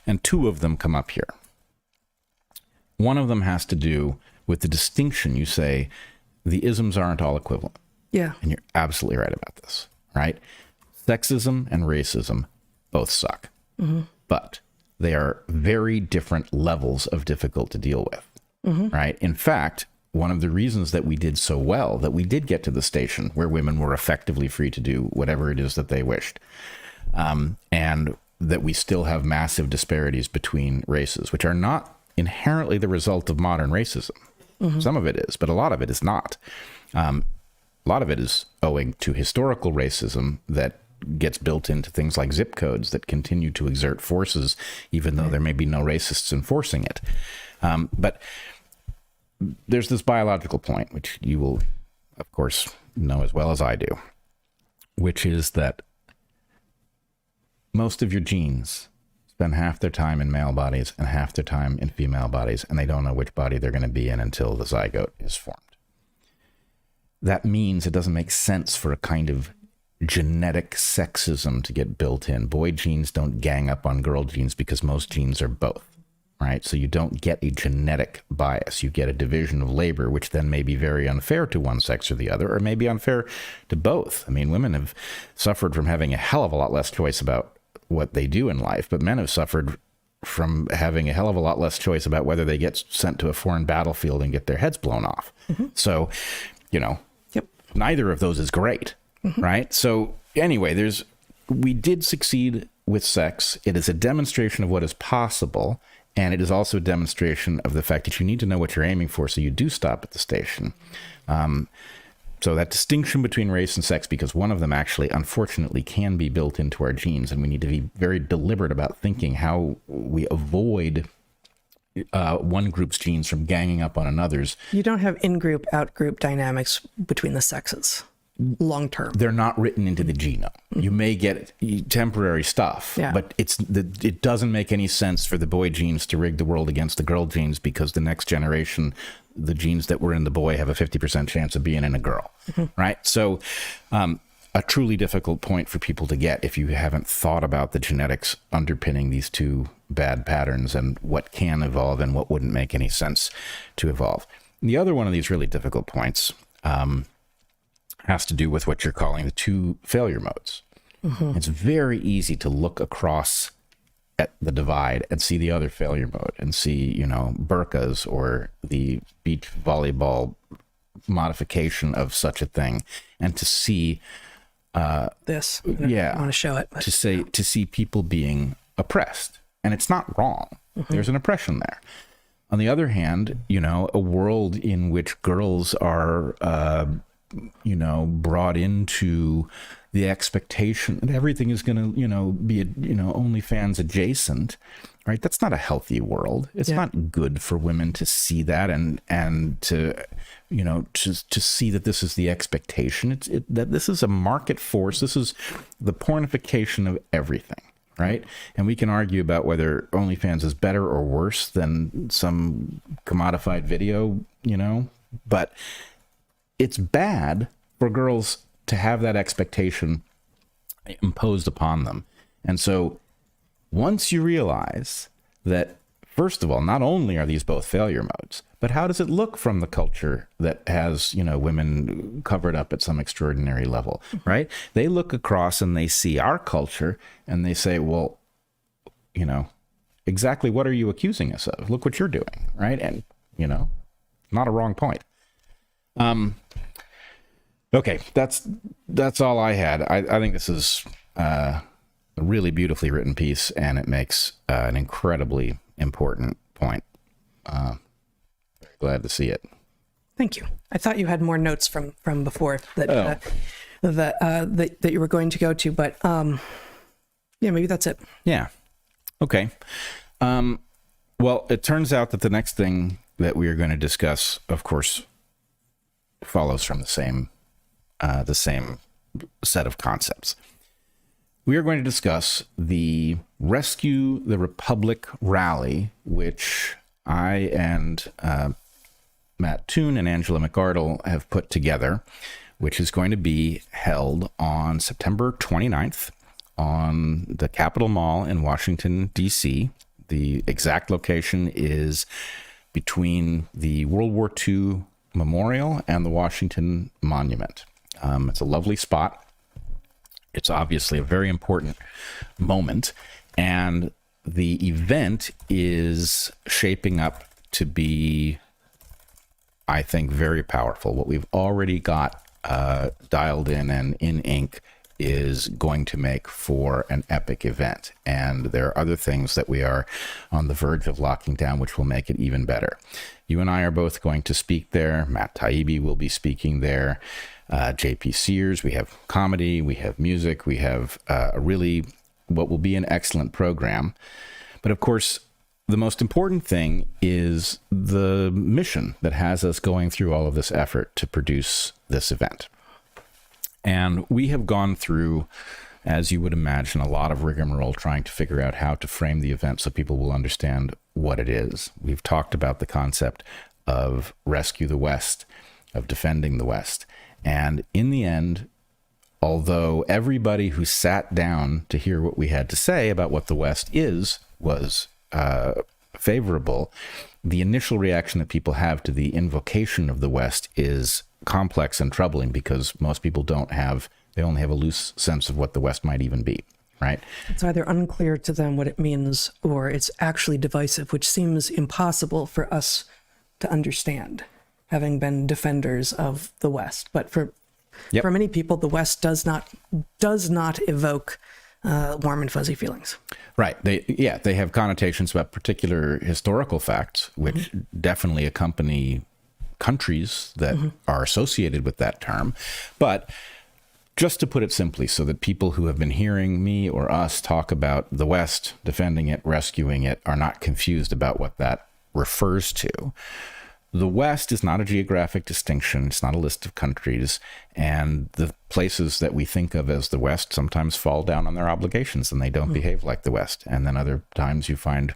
And two of them come up here. One of them has to do with the distinction. You say the isms aren't all equivalent. Yeah. And you're absolutely right about this, right? Sexism and racism both suck, but they are very different levels of difficult to deal with, right? In fact, one of the reasons that we did so well, that we did get to the station where women were effectively free to do whatever it is that they wished, and that we still have massive disparities between races, which are not inherently the result of modern racism. Some of it is, but a lot of it is not. A lot of it is owing to historical racism that gets built into things like zip codes that continue to exert forces, even though there may be no racists enforcing it. But there's this biological point, which you will, of course, know as well as I do, which is that most of your genes spend half their time in male bodies and half their time in female bodies, and they don't know which body they're going to be in until the zygote is formed. That means it doesn't make sense for a kind of genetic sexism to get built in. Boy genes don't gang up on girl genes because most genes are both, right? So you don't get a genetic bias. You get a division of labor, which then may be very unfair to one sex or the other, or may be unfair to both. I mean, women have suffered from having a hell of a lot less choice about what they do in life, but men have suffered from having a hell of a lot less choice about whether they get sent to a foreign battlefield and get their heads blown off. So, neither of those is great. Right? So anyway, we did succeed with sex. It is a demonstration of what is possible. And it is also a demonstration of the fact that you need to know what you're aiming for so you do stop at the station. So that distinction between race and sex, because one of them actually, unfortunately, can be built into our genes. And we need to be very deliberate about thinking how we avoid one group's genes from ganging up on another's. You don't have in-group, out-group dynamics between the sexes. Long term, they're not written into the genome. You may get temporary stuff, but it doesn't make any sense for the boy genes to rig the world against the girl genes, because the next generation, the genes that were in the boy have a 50% chance of being in a girl, right? So a truly difficult point for people to get if you haven't thought about the genetics underpinning these two bad patterns and what can evolve and what wouldn't make any sense to evolve. And the other one of these really difficult points has to do with what you're calling the two failure modes. It's very easy to look across at the divide and see the other failure mode and see, burqas or the beach volleyball modification of such a thing, and to see this. I want to show it. But to see people being oppressed, and it's not wrong. There's an oppression there. On the other hand, a world in which girls are brought into the expectation that everything is going to, be, OnlyFans adjacent, right? That's not a healthy world. It's not good for women to see that and to, to see that this is the expectation. That this is a market force. This is the pornification of everything, right? And we can argue about whether OnlyFans is better or worse than some commodified video, but it's bad for girls to have that expectation imposed upon them. And so once you realize that, first of all, not only are these both failure modes, but how does it look from the culture that has, women covered up at some extraordinary level, right? They look across and they see our culture and they say, well, exactly what are you accusing us of? Look what you're doing, right? And, not a wrong point. Okay, that's all I had. I think this is a really beautifully written piece, and it makes an incredibly important point. Glad to see it. Thank you. I thought you had more notes from before that that you were going to go to, but yeah, maybe that's it. Yeah. Okay. Well, it turns out that the next thing that we are going to discuss, of course, follows from the same set of concepts. We are going to discuss the Rescue the Republic rally, which I and Matt Toon and Angela McArdle have put together, which is going to be held on September 29th on the Capitol Mall in Washington, D.C. The exact location is between the World War II Memorial and the Washington Monument. It's a lovely spot. It's obviously a very important moment, and the event is shaping up to be, I think, very powerful. What we've already got dialed in and in ink is going to make for an epic event. And there are other things that we are on the verge of locking down, which will make it even better. You and I are both going to speak there. Matt Taibbi will be speaking there. JP Sears, we have comedy, we have music, we have really what will be an excellent program. But of course, the most important thing is the mission that has us going through all of this effort to produce this event. And we have gone through, as you would imagine, a lot of rigmarole trying to figure out how to frame the event so people will understand what it is. We've talked about the concept of rescue the West, of defending the West. And in the end, although everybody who sat down to hear what we had to say about what the West is was favorable, the initial reaction that people have to the invocation of the West is complex and troubling, because most people they only have a loose sense of what the West might even be, right? It's either unclear to them what it means, or it's actually divisive, which seems impossible for us to understand, having been defenders of the West. But for many people, the West does not evoke warm and fuzzy feelings. Right. They have connotations about particular historical facts, which definitely accompany countries that are associated with that term. But just to put it simply, so that people who have been hearing me or us talk about the West, defending it, rescuing it, are not confused about what that refers to. The West is not a geographic distinction. It's not a list of countries. And the places that we think of as the West sometimes fall down on their obligations and they don't behave like the West. And then other times you find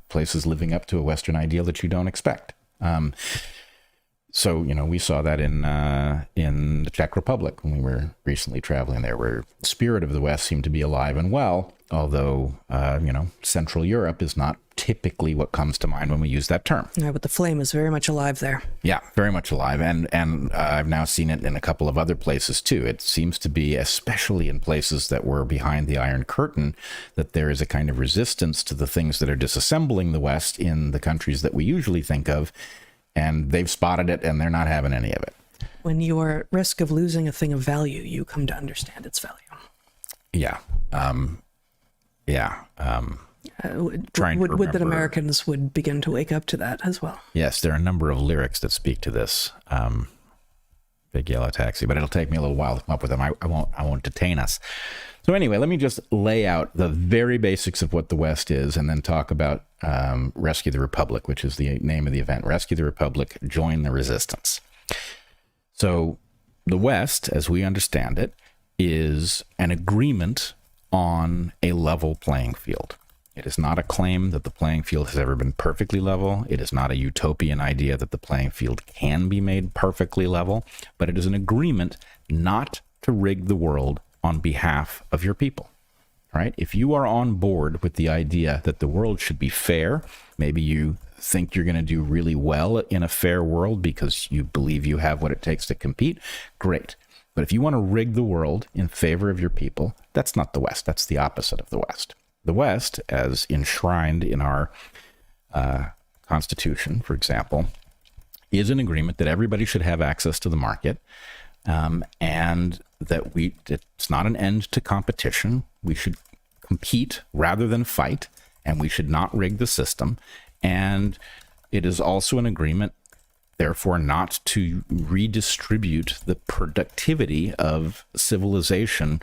places living up to a Western ideal that you don't expect. So, we saw that in the Czech Republic when we were recently traveling there, where the spirit of the West seemed to be alive and well, although, Central Europe is not typically what comes to mind when we use that term. Yeah, but the flame is very much alive there. Yeah, very much alive. And I've now seen it in a couple of other places too. It seems to be, especially in places that were behind the Iron Curtain, that there is a kind of resistance to the things that are disassembling the West in the countries that we usually think of. And they've spotted it and they're not having any of it. When you are at risk of losing a thing of value, you come to understand its value. Yeah. Would that Americans would begin to wake up to that as well. Yes, there are a number of lyrics that speak to this. Big Yellow Taxi, but it'll take me a little while to come up with them. I won't detain us. So anyway, let me just lay out the very basics of what the West is, and then talk about Rescue the Republic, which is the name of the event. Rescue the Republic, join the resistance. So the West, as we understand it, is an agreement on a level playing field. It is not a claim that the playing field has ever been perfectly level. It is not a utopian idea that the playing field can be made perfectly level, but it is an agreement not to rig the world on behalf of your people, right? If you are on board with the idea that the world should be fair, maybe you think you're going to do really well in a fair world because you believe you have what it takes to compete, great. But if you want to rig the world in favor of your people, that's not the West. That's the opposite of the West. The West, as enshrined in our Constitution, for example, is an agreement that everybody should have access to the market, and that it's not an end to competition. We should compete rather than fight, and we should not rig the system. And it is also an agreement, therefore, not to redistribute the productivity of civilization,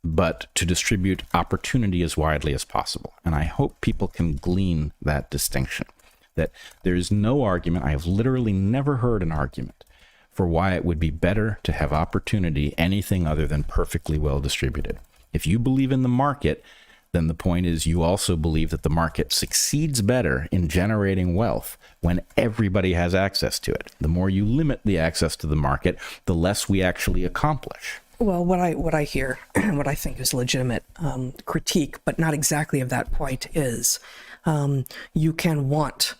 but to distribute opportunity as widely as possible. And I hope people can glean that distinction, that there is no argument. I have literally never heard an argument for why it would be better to have opportunity anything other than perfectly well distributed. If you believe in the market, then the point is you also believe that the market succeeds better in generating wealth when everybody has access to it. The more you limit the access to the market, the less we actually accomplish. Well, what I hear and what I think is legitimate critique, but not exactly of that point, is you can want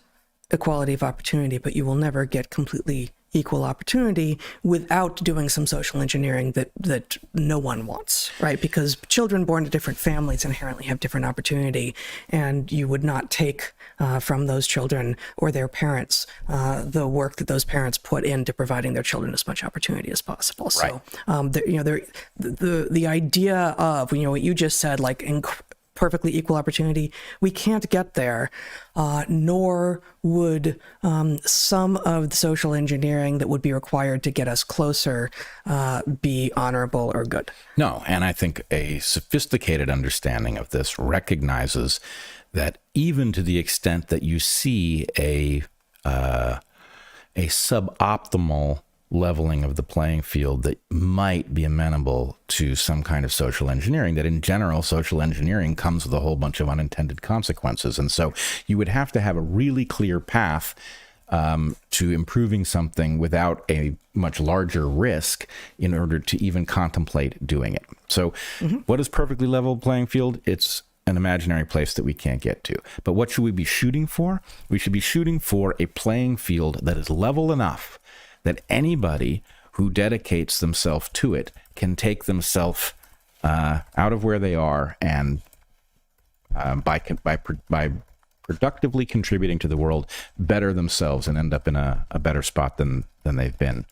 equality of opportunity, but you will never get completely equal opportunity without doing some social engineering that no one wants, right? Because children born to different families inherently have different opportunity, and you would not take from those children or their parents the work that those parents put into providing their children as much opportunity as possible. Right. So, the idea of, what you just said, like perfectly equal opportunity, we can't get there, nor would some of the social engineering that would be required to get us closer be honorable or good. No, and I think a sophisticated understanding of this recognizes that even to the extent that you see a suboptimal leveling of the playing field that might be amenable to some kind of social engineering, that in general, social engineering comes with a whole bunch of unintended consequences. And so you would have to have a really clear path to improving something without a much larger risk in order to even contemplate doing it. So what is perfectly level playing field? It's an imaginary place that we can't get to. But what should we be shooting for? We should be shooting for a playing field that is level enough that anybody who dedicates themselves to it can take themselves out of where they are and by productively contributing to the world, better themselves and end up in a better spot than they've been.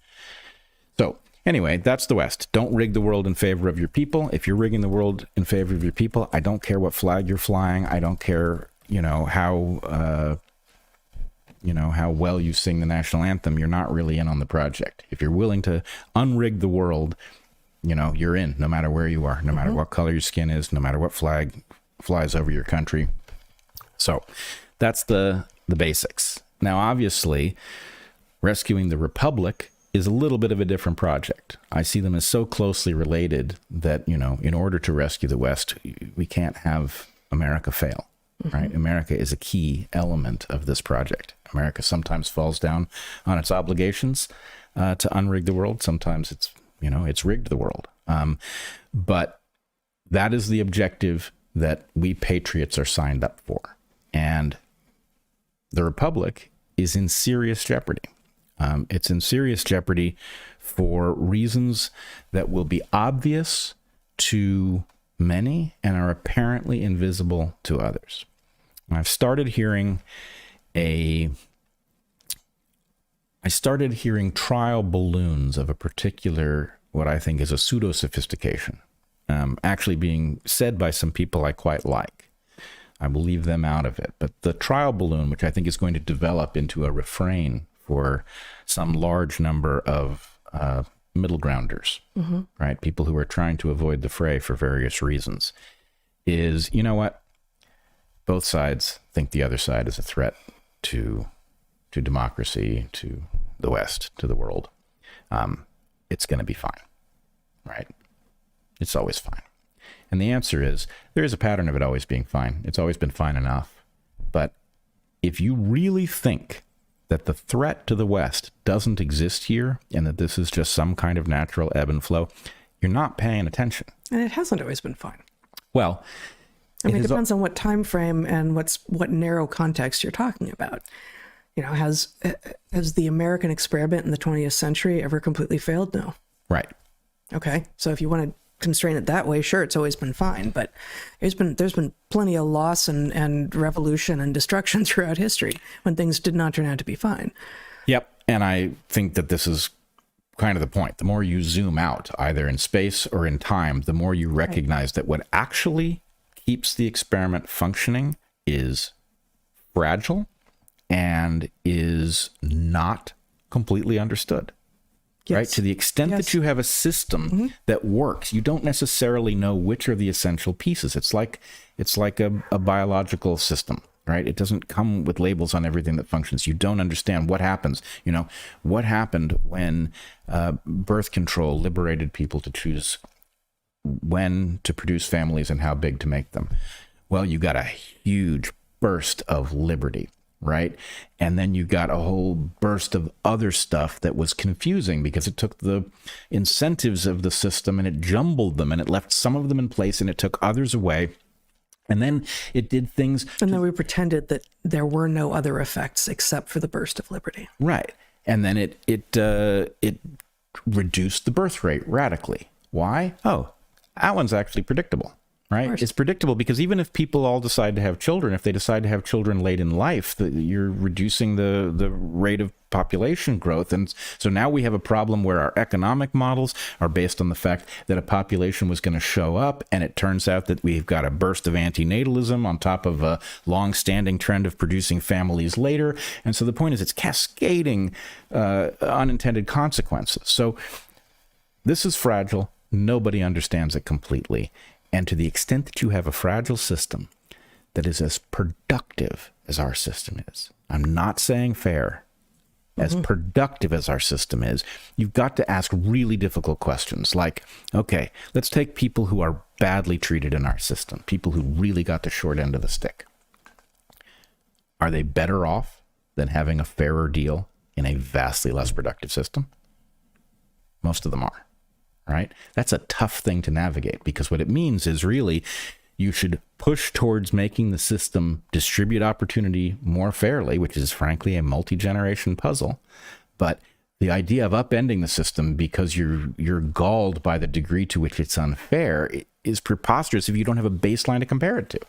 So anyway, that's the West. Don't rig the world in favor of your people. If you're rigging the world in favor of your people, I don't care what flag you're flying. I don't care, how well you sing the national anthem. You're not really in on the project. If you're willing to unrig the world, you're in, no matter where you are, no matter what color your skin is, no matter what flag flies over your country. So that's the basics. Now, obviously, rescuing the Republic is a little bit of a different project. I see them as so closely related that, in order to rescue the West, we can't have America fail. Right? America is a key element of this project. America sometimes falls down on its obligations to unrig the world. Sometimes it's rigged the world. But that is the objective that we patriots are signed up for. And the Republic is in serious jeopardy. It's in serious jeopardy for reasons that will be obvious to many and are apparently invisible to others. I've started hearing trial balloons of a particular, what I think is a pseudo-sophistication, actually being said by some people I quite like. I will leave them out of it. But the trial balloon, which I think is going to develop into a refrain for some large number of middle grounders, right? People who are trying to avoid the fray for various reasons, is, you know what? Both sides think the other side is a threat to democracy, to the West, to the world. It's going to be fine, right? It's always fine. And the answer is, there is a pattern of it always being fine. It's always been fine enough. But if you really think that the threat to the West doesn't exist here and that this is just some kind of natural ebb and flow, you're not paying attention. And it hasn't always been fine. Well, it depends on what time frame and what narrow context you're talking about. Has the American experiment in the 20th century ever completely failed? No. Right. Okay. So if you want to constrain it that way, sure, it's always been fine. But there's been plenty of loss and revolution and destruction throughout history when things did not turn out to be fine. Yep. And I think that this is kind of the point. The more you zoom out, either in space or in time, the more you recognize that what actually keeps the experiment functioning is fragile and is not completely understood. Yes. Right? To the extent that you have a system that works, you don't necessarily know which are the essential pieces. It's like a biological system, right? It doesn't come with labels on everything that functions. You don't understand what happens. What happened when birth control liberated people to choose when to produce families and how big to make them. Well, you got a huge burst of liberty, right? And then you got a whole burst of other stuff that was confusing because it took the incentives of the system and it jumbled them and it left some of them in place and it took others away. And then it did things. And then we pretended that there were no other effects except for the burst of liberty. Right. And then it reduced the birth rate radically. Why? Oh, that one's actually predictable. Right? It's predictable because even if people all decide to have children, if they decide to have children late in life, you're reducing the rate of population growth. And so now we have a problem where our economic models are based on the fact that a population was going to show up. And it turns out that we've got a burst of antinatalism on top of a long-standing trend of producing families later. And so the point is it's cascading unintended consequences. So this is fragile. Nobody understands it completely. And to the extent that you have a fragile system that is as productive as our system is, I'm not saying fair, as productive as our system is, you've got to ask really difficult questions like, okay, let's take people who are badly treated in our system, people who really got the short end of the stick. Are they better off than having a fairer deal in a vastly less productive system? Most of them are. Right? That's a tough thing to navigate because what it means is really you should push towards making the system distribute opportunity more fairly, which is frankly a multi-generation puzzle. But the idea of upending the system because you're galled by the degree to which it's unfair is preposterous if you don't have a baseline to compare it to.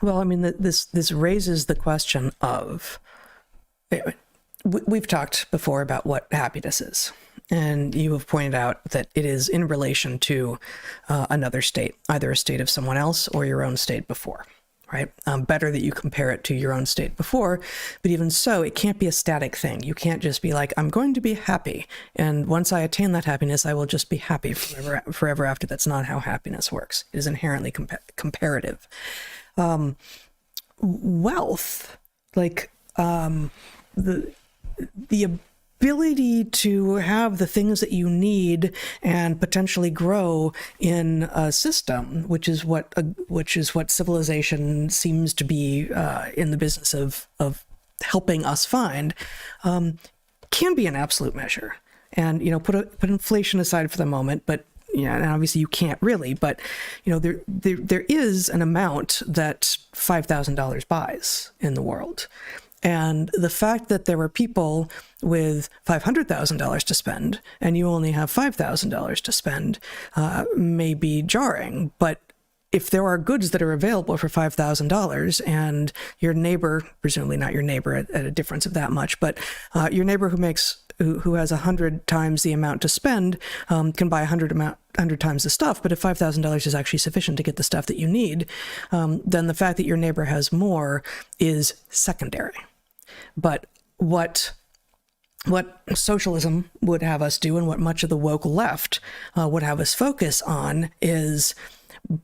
Well, I mean, this raises the question of, we've talked before about what happiness is. And you have pointed out that it is in relation to another state, either a state of someone else or your own state before, right? Better that you compare it to your own state before, but even so, it can't be a static thing. You can't just be like, I'm going to be happy, and once I attain that happiness, I will just be happy forever after. That's not how happiness works. It is inherently comparative. Wealth, like the ability to have the things that you need and potentially grow in a system, which is what civilization seems to be in the business of helping us find, can be an absolute measure. And put inflation aside for the moment, but and obviously you can't really, but there is an amount that $5,000 buys in the world. And the fact that there were people with $500,000 to spend and you only have $5,000 to spend may be jarring. But if there are goods that are available for $5,000 and your neighbor, presumably not your neighbor at a difference of that much, but your neighbor who has 100 times the amount to spend can buy 100 times the stuff. But if $5,000 is actually sufficient to get the stuff that you need, then the fact that your neighbor has more is secondary. But what socialism would have us do, and what much of the woke left would have us focus on, is,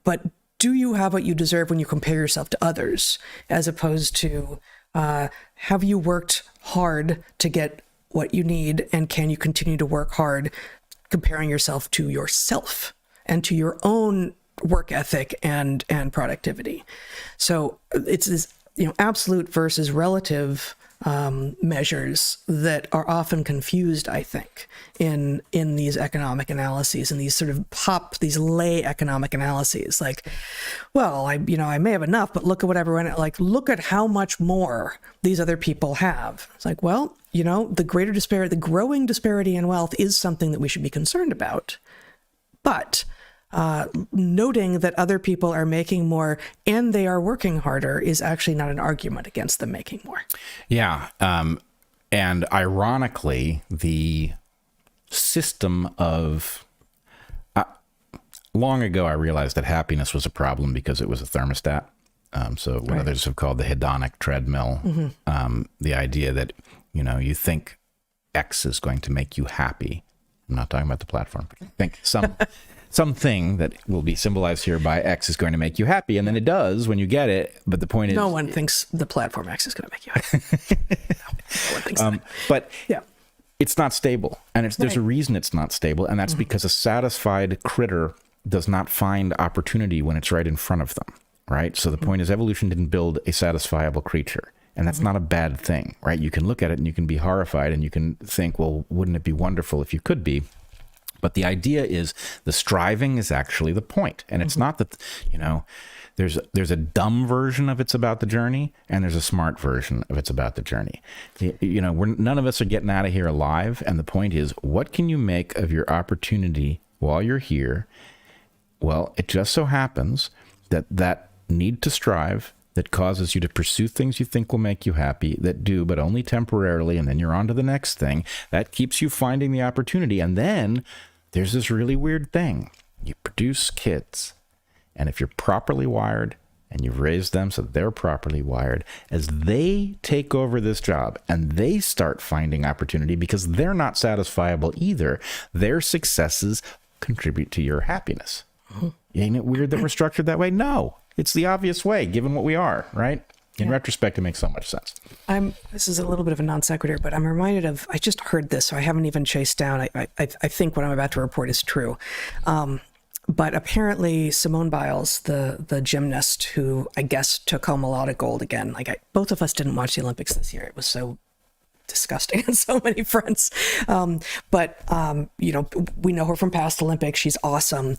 but do you have what you deserve when you compare yourself to others, as opposed to have you worked hard to get what you need, and can you continue to work hard comparing yourself to yourself and to your own work ethic and productivity. So it's this absolute versus relative measures that are often confused, I think, in these economic analyses and these sort of these lay economic analyses. Like, well, I may have enough, but look at what everyone, look at how much more these other people have. It's like, well, the growing disparity in wealth is something that we should be concerned about. But noting that other people are making more and they are working harder is actually not an argument against them making more. Yeah. And ironically, the system of... long ago, I realized that happiness was a problem because it was a thermostat. So what others have called the hedonic treadmill, the idea that, you think X is going to make you happy. I'm not talking about the platform. But think something that will be symbolized here by X is going to make you happy, and then it does when you get it. But the point is, no one thinks the platform X is going to make you happy. No one thinks that. But yeah, it's not stable, and there's a reason it's not stable, and that's because a satisfied critter does not find opportunity when it's right in front of them, right? So the point is, evolution didn't build a satisfiable creature, and that's not a bad thing, right? You can look at it and you can be horrified and you can think, well, wouldn't it be wonderful if you could be? But the idea is the striving is actually the point. And it's not that, there's a dumb version of it's about the journey, and there's a smart version of it's about the journey. None of us are getting out of here alive. And the point is, what can you make of your opportunity while you're here? Well, it just so happens that need to strive that causes you to pursue things you think will make you happy, that do, but only temporarily, and then you're on to the next thing. That keeps you finding the opportunity. And then there's this really weird thing. You produce kids, and if you're properly wired, and you've raised them so they're properly wired, as they take over this job and they start finding opportunity because they're not satisfiable either, their successes contribute to your happiness. Ain't it weird that we're structured that way? No, it's the obvious way, given what we are, right? In retrospect, it makes so much sense. This is a little bit of a non sequitur, but I'm reminded of, I just heard this, so I haven't even chased down. I think what I'm about to report is true. But apparently Simone Biles, the gymnast who I guess took home a lot of gold again, both of us didn't watch the Olympics this year. It was so disgusting on so many fronts. But we know her from past Olympics. She's awesome.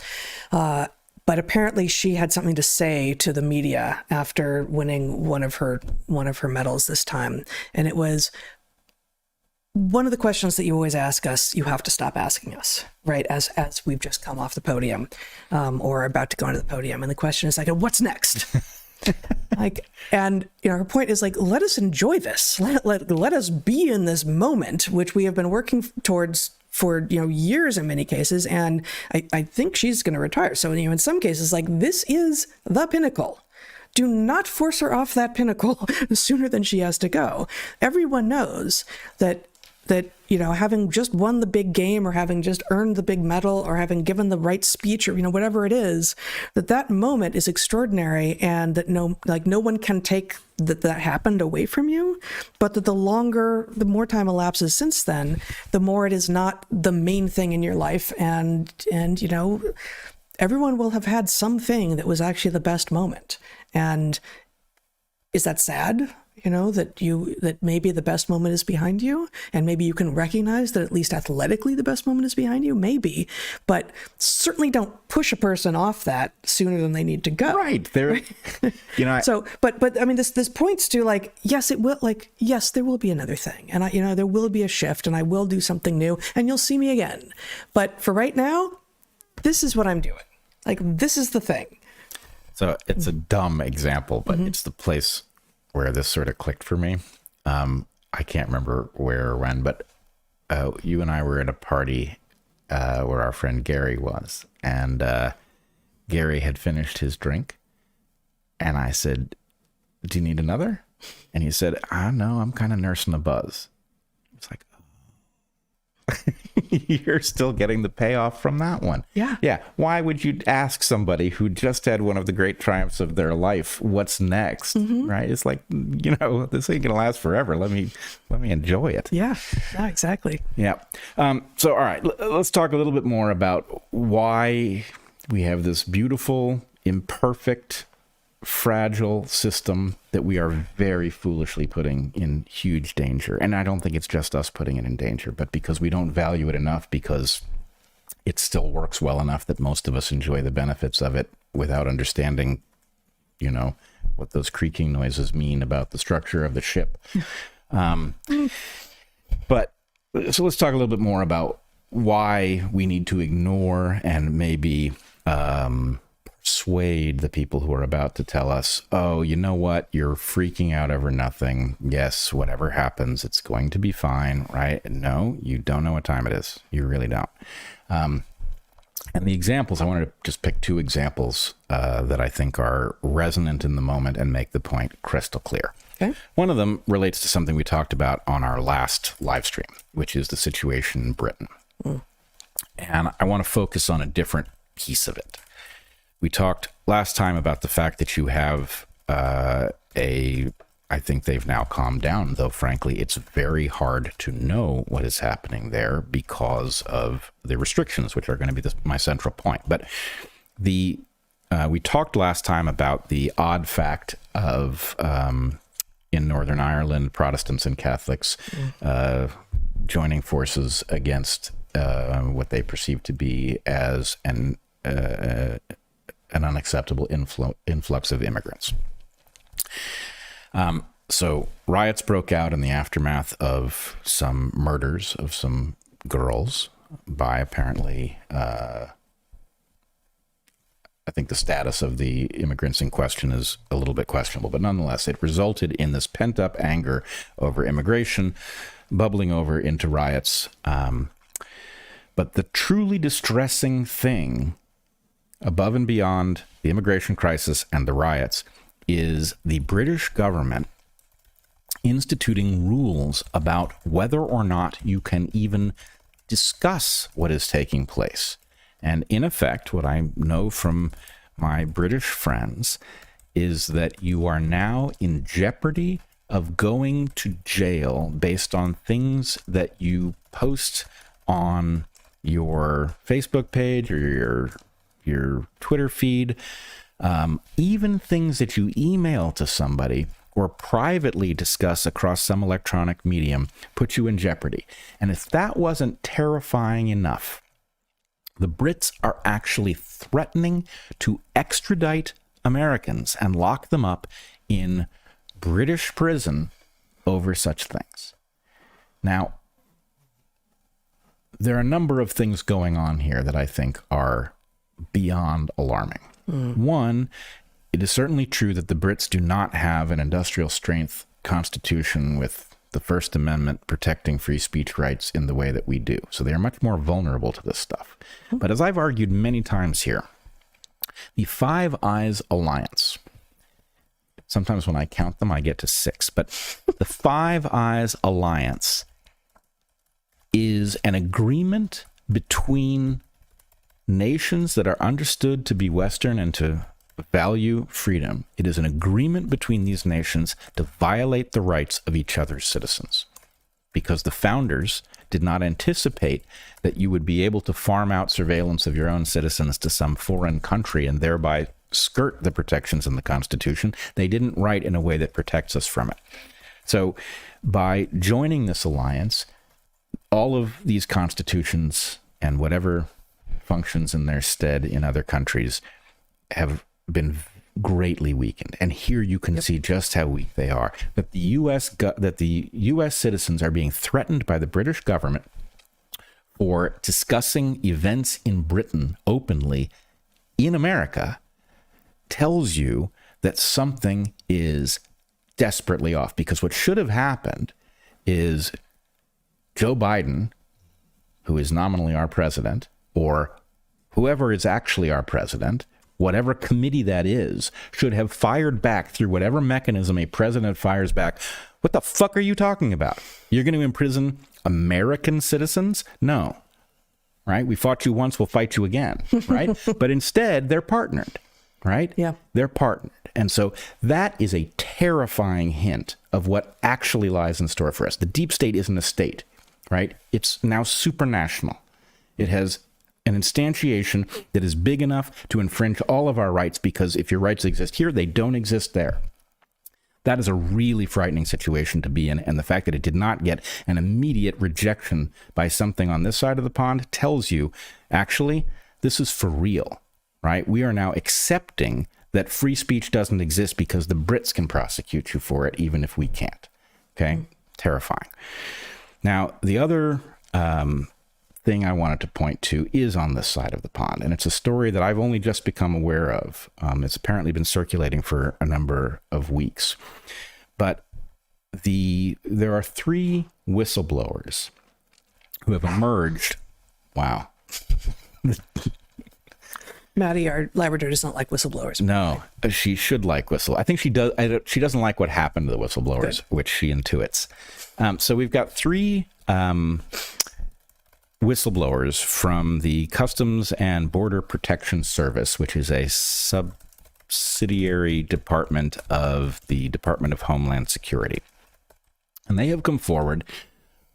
But apparently she had something to say to the media after winning one of her medals this time. And it was, one of the questions that you always ask us, you have to stop asking us, right? As we've just come off the podium, or about to go onto the podium. And the question is what's next? Her point is let us enjoy this. Let us be in this moment, which we have been working towards for, years in many cases. And I think she's going to retire. So, in some cases, this is the pinnacle. Do not force her off that pinnacle sooner than she has to go. Everyone knows that having just won the big game, or having just earned the big medal, or having given the right speech, or whatever it is, that moment is extraordinary, and that no one can take that happened away from you. But that the more time elapses since then, the more it is not the main thing in your life, and everyone will have had something that was actually the best moment. And is that sad? That maybe the best moment is behind you, and maybe you can recognize that at least athletically the best moment is behind you, maybe, but certainly don't push a person off that sooner than they need to go. Right. There, but I mean, this points to yes, it will, yes, there will be another thing, and there will be a shift, and I will do something new, and you'll see me again. But for right now, this is what I'm doing. This is the thing. So it's a dumb example, but it's the place where this sort of clicked for me. I can't remember where or when, but you and I were at a party where our friend Gary was, and Gary had finished his drink, and I said, "Do you need another?" And he said, "No, I'm kind of nursing a buzz." It's like, you're still getting the payoff from that one. Yeah. Why would you ask somebody who just had one of the great triumphs of their life, what's next? Right? It's like, this ain't gonna last forever. Let me enjoy it. Yeah, exactly. Yeah. So, all right, let's talk a little bit more about why we have this beautiful, imperfect, fragile system that we are very foolishly putting in huge danger. And I don't think it's just us putting it in danger, but because we don't value it enough, because it still works well enough that most of us enjoy the benefits of it without understanding, what those creaking noises mean about the structure of the ship. But so let's talk a little bit more about why we need to ignore and maybe persuade the people who are about to tell us, oh, you know what? You're freaking out over nothing. Yes, whatever happens, it's going to be fine, right? No, you don't know what time it is. You really don't. And the examples, I wanted to just pick two examples that I think are resonant in the moment and make the point crystal clear. Okay. One of them relates to something we talked about on our last live stream, which is the situation in Britain. And I want to focus on a different piece of it. We talked last time about the fact that you have I think they've now calmed down, though frankly, it's very hard to know what is happening there because of the restrictions, which are going to be my central point. But we talked last time about the odd fact of in Northern Ireland, Protestants and Catholics joining forces against what they perceive to be as an unacceptable influx of immigrants. So riots broke out in the aftermath of some murders of some girls by apparently, I think the status of the immigrants in question is a little bit questionable, but nonetheless, it resulted in this pent-up anger over immigration bubbling over into riots. But the truly distressing thing above and beyond the immigration crisis and the riots is the British government instituting rules about whether or not you can even discuss what is taking place. And in effect, what I know from my British friends is that you are now in jeopardy of going to jail based on things that you post on your Facebook page or your Twitter feed, even things that you email to somebody or privately discuss across some electronic medium put you in jeopardy. And if that wasn't terrifying enough, the Brits are actually threatening to extradite Americans and lock them up in British prison over such things. Now, there are a number of things going on here that I think are beyond alarming. One, it is certainly true that the Brits do not have an industrial strength constitution with the First Amendment protecting free speech rights in the way that we do. So they are much more vulnerable to this stuff. But as I've argued many times here, the Five Eyes Alliance, sometimes when I count them, I get to 6, but the Five Eyes Alliance is an agreement between nations that are understood to be Western and to value freedom. It is an agreement between these nations to violate the rights of each other's citizens, because the founders did not anticipate that you would be able to farm out surveillance of your own citizens to some foreign country and thereby skirt the protections in the Constitution. They didn't write in a way that protects us from it. So by joining this alliance, all of these constitutions and whatever functions in their stead in other countries have been greatly weakened. And here you can see just how weak they are. That the U.S. citizens are being threatened by the British government for discussing events in Britain openly in America tells you that something is desperately off. Because what should have happened is Joe Biden, who is nominally our president, or whoever is actually our president, whatever committee that is, should have fired back through whatever mechanism a president fires back. What the fuck are you talking about? You're going to imprison American citizens? No. Right? We fought you once, we'll fight you again. Right? But instead, they're partnered. Right? Yeah. They're partnered. And so that is a terrifying hint of what actually lies in store for us. The deep state isn't a state. Right? It's now supranational. It has an instantiation that is big enough to infringe all of our rights, because if your rights exist here, they don't exist there. That is a really frightening situation to be in, and the fact that it did not get an immediate rejection by something on this side of the pond tells you, actually, this is for real, right? We are now accepting that free speech doesn't exist because the Brits can prosecute you for it, even if we can't, okay? Terrifying. Now, the other thing I wanted to point to is on this side of the pond, and it's a story that I've only just become aware of. It's apparently been circulating for a number of weeks, but there are 3 whistleblowers who have emerged. Wow. Maddie, our Labrador, does not like whistleblowers. No, she should like whistle. I think she does. She doesn't like what happened to the whistleblowers, which she intuits. So we've got 3 whistleblowers from the Customs and Border Protection Service, which is a subsidiary department of the Department of Homeland Security. And they have come forward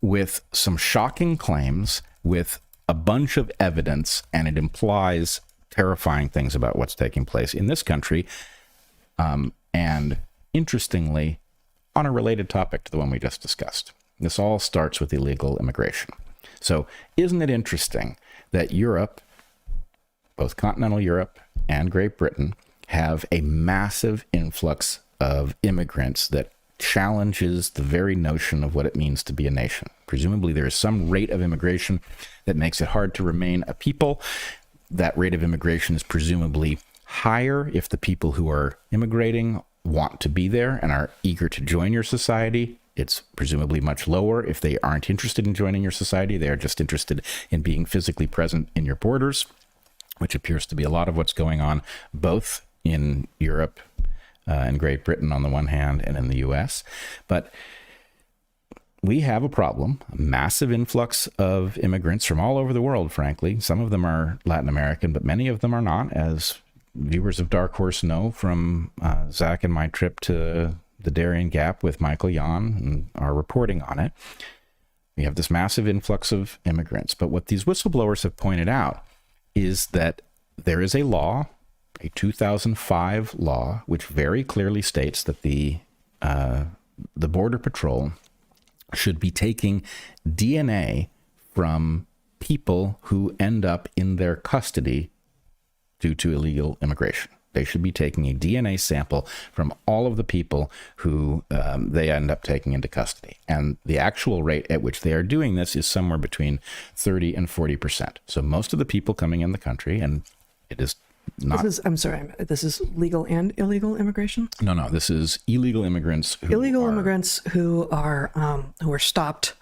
with some shocking claims with a bunch of evidence, and it implies terrifying things about what's taking place in this country. And interestingly, on a related topic to the one we just discussed. This all starts with illegal immigration. So isn't it interesting that Europe, both continental Europe and Great Britain, have a massive influx of immigrants that challenges the very notion of what it means to be a nation? Presumably there is some rate of immigration that makes it hard to remain a people. That rate of immigration is presumably higher if the people who are immigrating want to be there and are eager to join your society. It's presumably much lower if they aren't interested in joining your society. They are just interested in being physically present in your borders, which appears to be a lot of what's going on both in Europe and Great Britain on the one hand and in the US. But we have a problem, a massive influx of immigrants from all over the world, frankly. Some of them are Latin American, but many of them are not, as viewers of Dark Horse know from Zach and my trip to the Darien Gap with Michael Yon and our reporting on it. We have this massive influx of immigrants. But what these whistleblowers have pointed out is that there is a law, a 2005 law, which very clearly states that the Border Patrol should be taking DNA from people who end up in their custody due to illegal immigration. They should be taking a DNA sample from all of the people who they end up taking into custody. And the actual rate at which they are doing this is somewhere between 30 and 40%. So most of the people coming in the country, and it is not... This is legal and illegal immigration? No, this is illegal immigrants. Immigrants who are stopped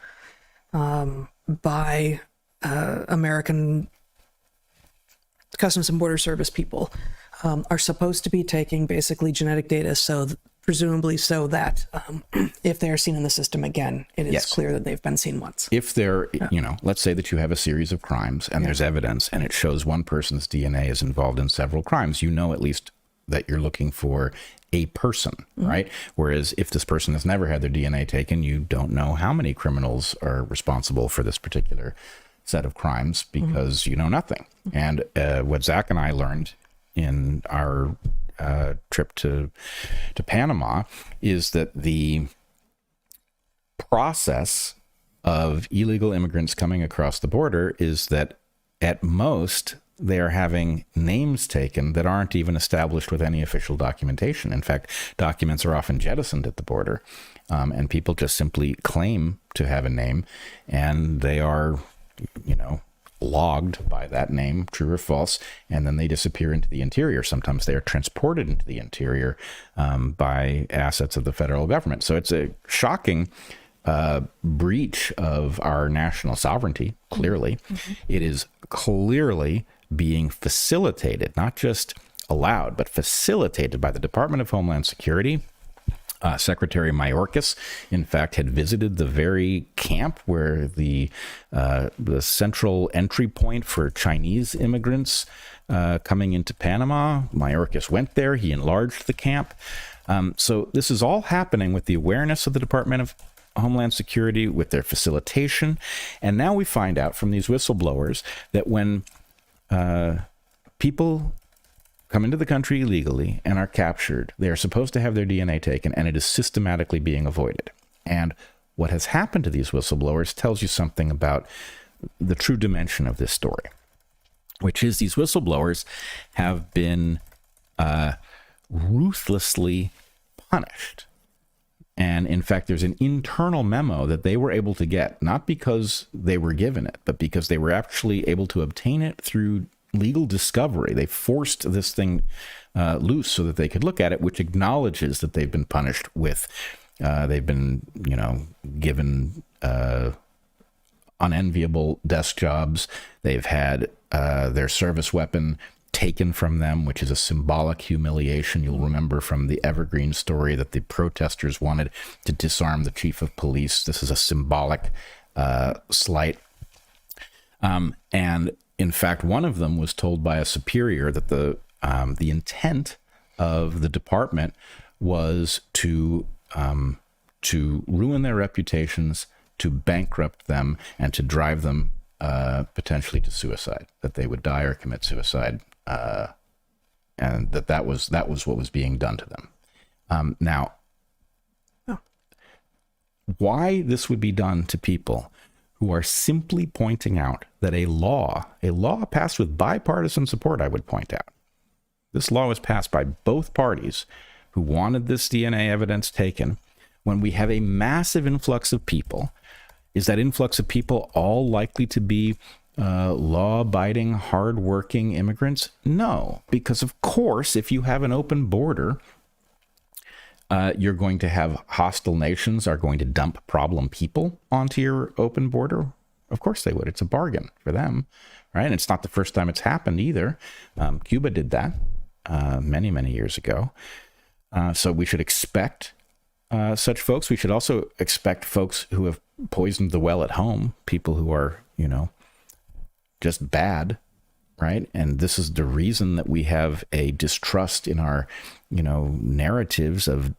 by American Customs and Border Service people are supposed to be taking basically genetic data, presumably so that if they are seen in the system again, it is clear that they've been seen once. If they're, let's say that you have a series of crimes and there's evidence and it shows one person's DNA is involved in several crimes, at least that you're looking for a person, right? Whereas if this person has never had their DNA taken, you don't know how many criminals are responsible for this particular set of crimes because you know nothing. And what Zach and I learned in our trip to Panama is that the process of illegal immigrants coming across the border is that at most they are having names taken that aren't even established with any official documentation. In fact, documents are often jettisoned at the border, and people just simply claim to have a name, and they are, logged by that name, true or false, and then they disappear into the interior. Sometimes they are transported into the interior by assets of the federal government. So it's a shocking breach of our national sovereignty, clearly. It is clearly being facilitated, not just allowed, but facilitated by the Department of Homeland Security. Secretary Mayorkas, in fact, had visited the very camp where the central entry point for Chinese immigrants coming into Panama. Mayorkas went there. He enlarged the camp. So this is all happening with the awareness of the Department of Homeland Security, with their facilitation. And now we find out from these whistleblowers that when people come into the country illegally and are captured, they are supposed to have their DNA taken, and it is systematically being avoided. And what has happened to these whistleblowers tells you something about the true dimension of this story, which is these whistleblowers have been ruthlessly punished And in fact, there's an internal memo that they were able to get, not because they were given it, but because they were actually able to obtain it through legal discovery. They forced this thing loose so that they could look at it, which acknowledges that they've been punished with, they've been, given unenviable desk jobs. They've had their service weapon taken from them, which is a symbolic humiliation. You'll remember from the Evergreen story that the protesters wanted to disarm the chief of police. This is a symbolic slight. And in fact, one of them was told by a superior that the intent of the department was to ruin their reputations, to bankrupt them, and to drive them potentially to suicide, that they would die or commit suicide, and that was what was being done to them. Now, why this would be done to people who are simply pointing out that a law passed with bipartisan support, I would point out. This law was passed by both parties who wanted this DNA evidence taken. When we have a massive influx of people, is that influx of people all likely to be law-abiding, hard-working immigrants? No, because of course, if you have an open border, you're going to have hostile nations are going to dump problem people onto your open border. Of course they would. It's a bargain for them, right? And it's not the first time it's happened either. Cuba did that many, many years ago. So we should expect such folks. We should also expect folks who have poisoned the well at home, people who are, just bad, right? And this is the reason that we have a distrust in our, narratives of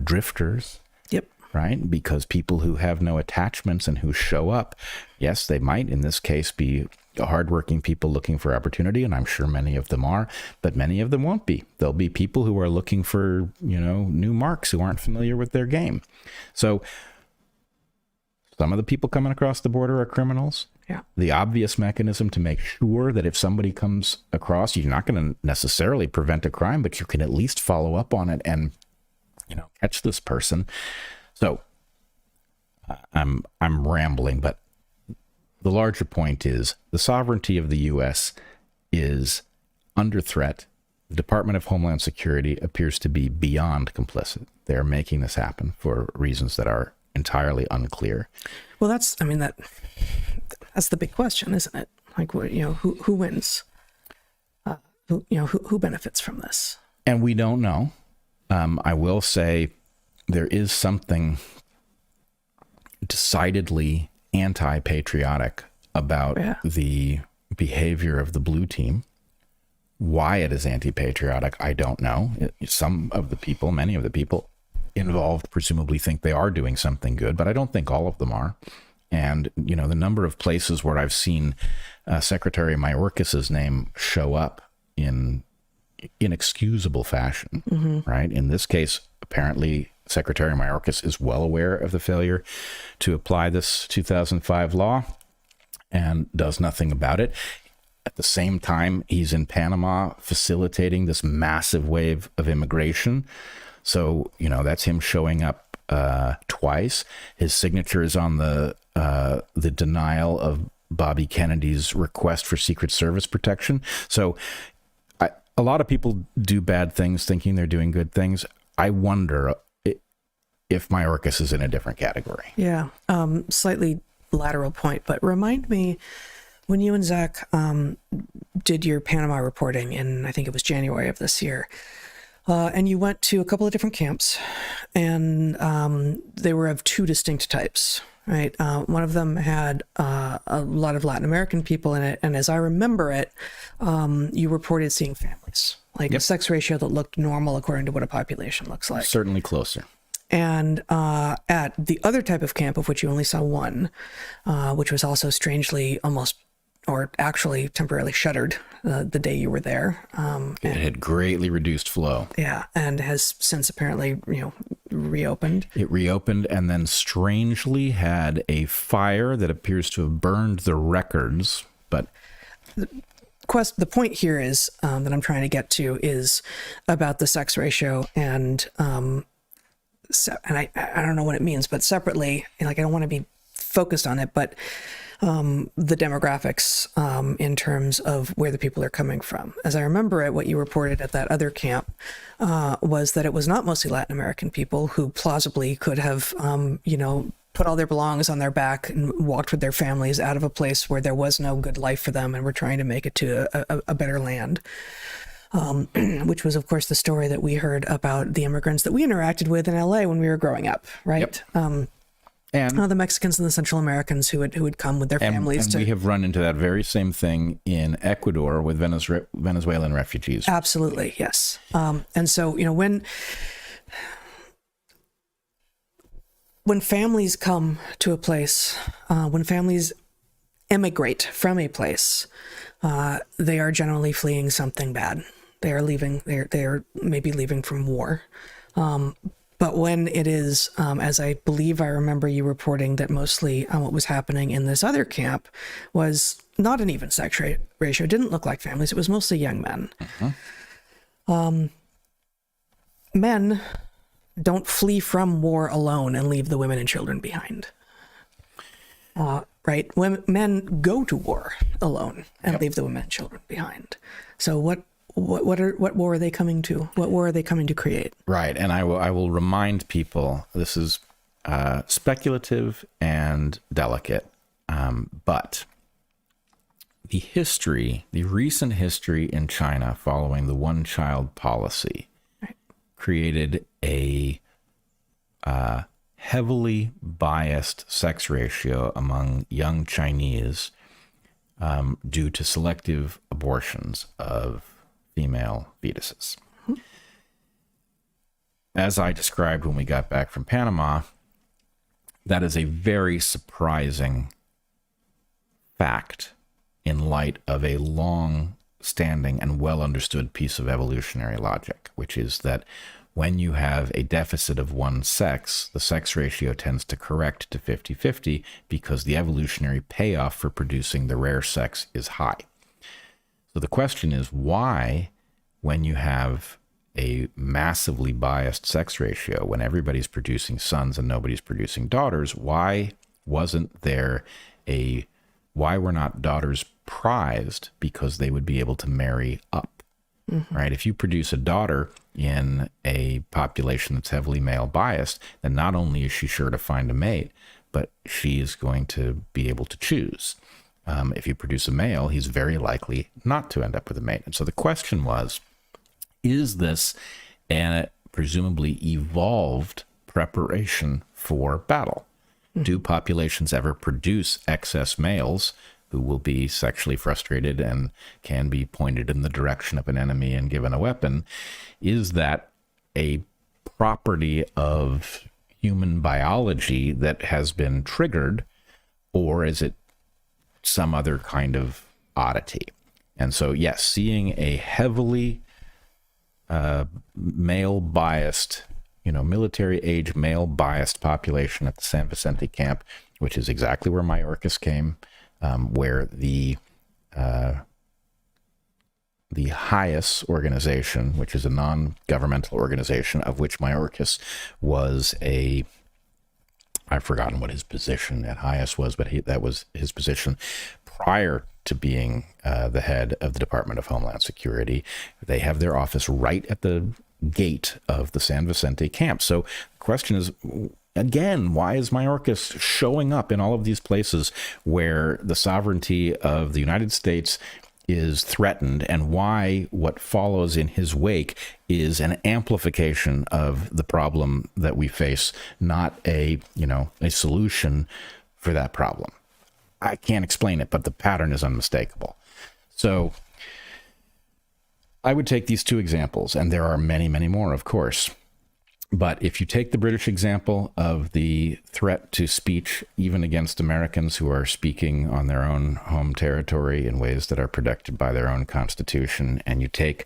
drifters. Yep. Right? Because people who have no attachments and who show up, yes, they might in this case be hardworking people looking for opportunity, and I'm sure many of them are, but many of them won't be. There'll be people who are looking for, new marks who aren't familiar with their game. So some of the people coming across the border are criminals. Yeah. The obvious mechanism to make sure that if somebody comes across, you're not going to necessarily prevent a crime, but you can at least follow up on it and, catch this person. So I'm rambling, but the larger point is the sovereignty of the U.S. is under threat. The Department of Homeland Security appears to be beyond complicit. They're making this happen for reasons that are entirely unclear. Well, that's the big question, isn't it? Like, who wins? Who benefits from this? And we don't know. I will say there is something decidedly anti-patriotic about the behavior of the blue team. Why it is anti-patriotic, I don't know. Many of the people involved presumably think they are doing something good, but I don't think all of them are. And, the number of places where I've seen Secretary Mayorkas's name show up in inexcusable fashion, right? In this case, apparently Secretary Mayorkas is well aware of the failure to apply this 2005 law and does nothing about it. At the same time, he's in Panama facilitating this massive wave of immigration. So, that's him showing up twice. His signature is on the denial of Bobby Kennedy's request for Secret Service protection. So a lot of people do bad things thinking they're doing good things. I wonder if Mayorkas is in a different category. Yeah. Slightly lateral point, but remind me when you and Zach did your Panama reporting in, I think it was January of this year, and you went to a couple of different camps, and they were of two distinct types, right? One of them had a lot of Latin American people in it, and as I remember it, you reported seeing families, like a sex ratio that looked normal according to what a population looks like. Certainly closer. And at the other type of camp, of which you only saw one, which was also strangely or actually temporarily shuttered the day you were there. It had greatly reduced flow. Yeah, and has since apparently, reopened. It reopened and then strangely had a fire that appears to have burned the records, but... The point here is that I'm trying to get to is about the sex ratio and and I don't know what it means, but separately, like I don't want to be focused on it, but the demographics in terms of where the people are coming from. As I remember it, what you reported at that other camp was that it was not mostly Latin American people who plausibly could have, put all their belongings on their back and walked with their families out of a place where there was no good life for them and were trying to make it to a better land. Which was, of course, the story that we heard about the immigrants that we interacted with in LA when we were growing up, right? Yep. And the Mexicans and the Central Americans who would come with their families. And we have run into that very same thing in Ecuador with Venezuelan refugees. Absolutely, yes. And so, when families come to a place, when families emigrate from a place, they are generally fleeing something bad. They are leaving. They're maybe leaving from war. But when it is, as I believe I remember you reporting, that mostly what was happening in this other camp was not an even sex ratio. It didn't look like families. It was mostly young men. Mm-hmm. Men don't flee from war alone and leave the women and children behind. Right? Men go to war alone and leave the women and children behind. So what war are they coming to? What war are they coming to create? Right, and I will remind people this is speculative and delicate, but the recent history in China following the one-child policy created a heavily biased sex ratio among young Chinese due to selective abortions of female fetuses. Mm-hmm. As I described when we got back from Panama, that is a very surprising fact in light of a long-standing and well-understood piece of evolutionary logic, which is that when you have a deficit of one sex, the sex ratio tends to correct to 50-50 because the evolutionary payoff for producing the rare sex is high. So the question is, why, when you have a massively biased sex ratio, when everybody's producing sons and nobody's producing daughters, why were not daughters prized because they would be able to marry up? Mm-hmm. Right? If you produce a daughter in a population that's heavily male biased, then not only is she sure to find a mate, but she is going to be able to choose. If you produce a male, he's very likely not to end up with a mate. And so the question was, is this a presumably evolved preparation for battle? Mm-hmm. Do populations ever produce excess males who will be sexually frustrated and can be pointed in the direction of an enemy and given a weapon? Is that a property of human biology that has been triggered, or is it some other kind of oddity? And so, yes, seeing a heavily male-biased, military-age male-biased population at the San Vicente camp, which is exactly where Mayorkas came, where the Highest organization, which is a non-governmental organization of which Mayorkas was I've forgotten what his position at Highest was, but that was his position prior to being the head of the Department of Homeland Security. They have their office right at the gate of the San Vicente camp. So the question is, again, why is Mayorkas showing up in all of these places where the sovereignty of the United States is threatened, and why what follows in his wake is an amplification of the problem that we face, not a solution for that problem? I can't explain it, but the pattern is unmistakable. So I would take these two examples, and there are many, many more, of course. But if you take the British example of the threat to speech, even against Americans who are speaking on their own home territory in ways that are protected by their own constitution, and you take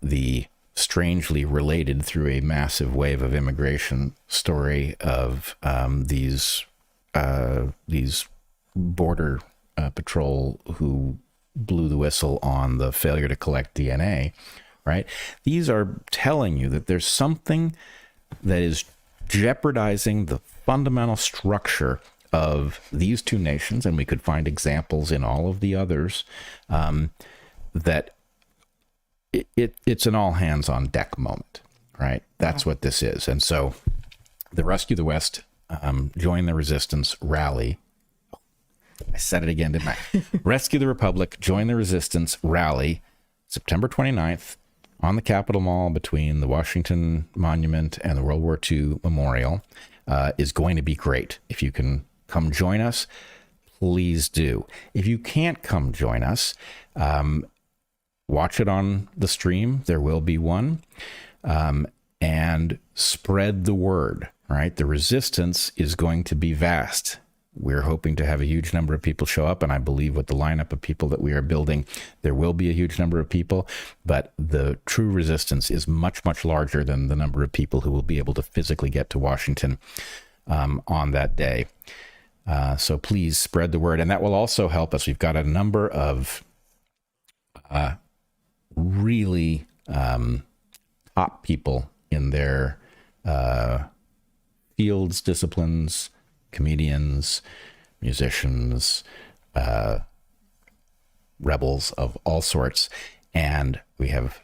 the strangely related through a massive wave of immigration story of these border patrol who blew the whistle on the failure to collect DNA, right? These are telling you that there's something that is jeopardizing the fundamental structure of these two nations, and we could find examples in all of the others, that it's an all hands on deck moment, right? That's what this is. And so the Rescue the West, Join the Resistance rally. I said it again, didn't I? Rescue the Republic, Join the Resistance rally, September 29th on the Capitol Mall between the Washington Monument and the World War II Memorial, is going to be great. If you can come join us, please do. If you can't come join us, watch it on the stream. There will be one. And spread the word, right? The resistance is going to be vast. We're hoping to have a huge number of people show up, and I believe with the lineup of people that we are building, there will be a huge number of people, but the true resistance is much, much larger than the number of people who will be able to physically get to Washington on that day. So please spread the word, and that will also help us. We've got a number of really top people in their fields, disciplines, comedians, musicians, rebels of all sorts. And we have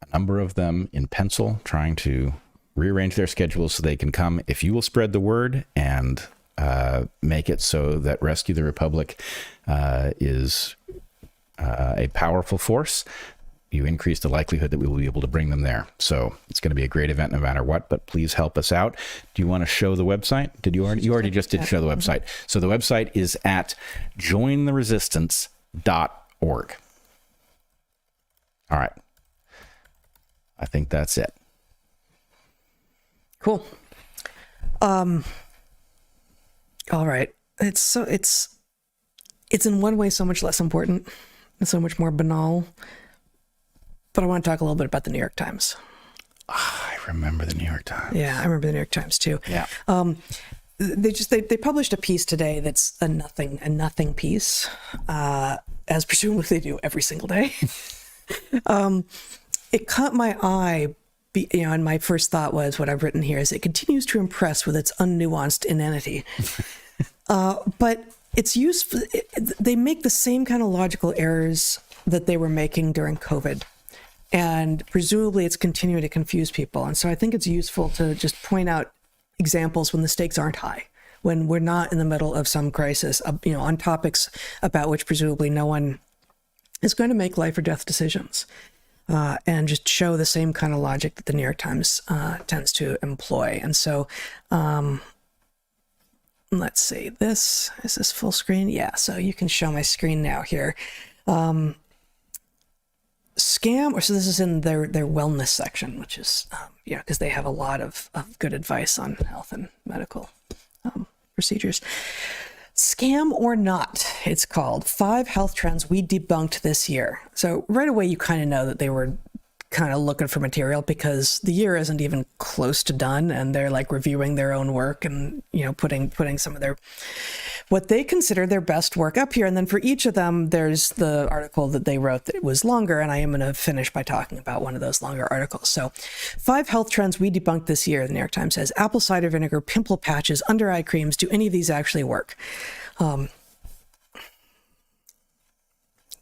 a number of them in pencil trying to rearrange their schedules so they can come. If you will spread the word and make it so that Rescue the Republic is a powerful force, you increase the likelihood that we will be able to bring them there. So it's going to be a great event no matter what, but please help us out. Do you want to show the website? You already just did show the website. So the website is at jointheresistance.org. All right. I think that's it. Cool. All right. It's in one way so much less important and so much more banal. But I want to talk a little bit about the New York Times. I remember the New York Times. Yeah, I remember the New York Times too. Yeah. They published a piece today that's a nothing piece, as presumably they do every single day. It caught my eye, and my first thought was, what I've written here is, it continues to impress with its unnuanced inanity. But it's useful. They make the same kind of logical errors that they were making during COVID. And presumably it's continuing to confuse people. And so I think it's useful to just point out examples when the stakes aren't high, when we're not in the middle of some crisis, on topics about which presumably no one is going to make life or death decisions, and just show the same kind of logic that the New York Times tends to employ. And so let's see, is this full screen? Yeah, so you can show my screen now here. So this is in their wellness section, which is, because they have a lot of good advice on health and medical procedures. Scam or Not, it's called. 5 health trends we debunked this year. So right away, you kind of know that they were kind of looking for material, because the year isn't even close to done, and they're like reviewing their own work and putting some of what they consider their best work up here. And then for each of them, there's the article that they wrote that was longer, and I am going to finish by talking about one of those longer articles. So 5 health trends we debunked this year, the New York Times says. Apple cider vinegar, pimple patches, under eye creams, do any of these actually work?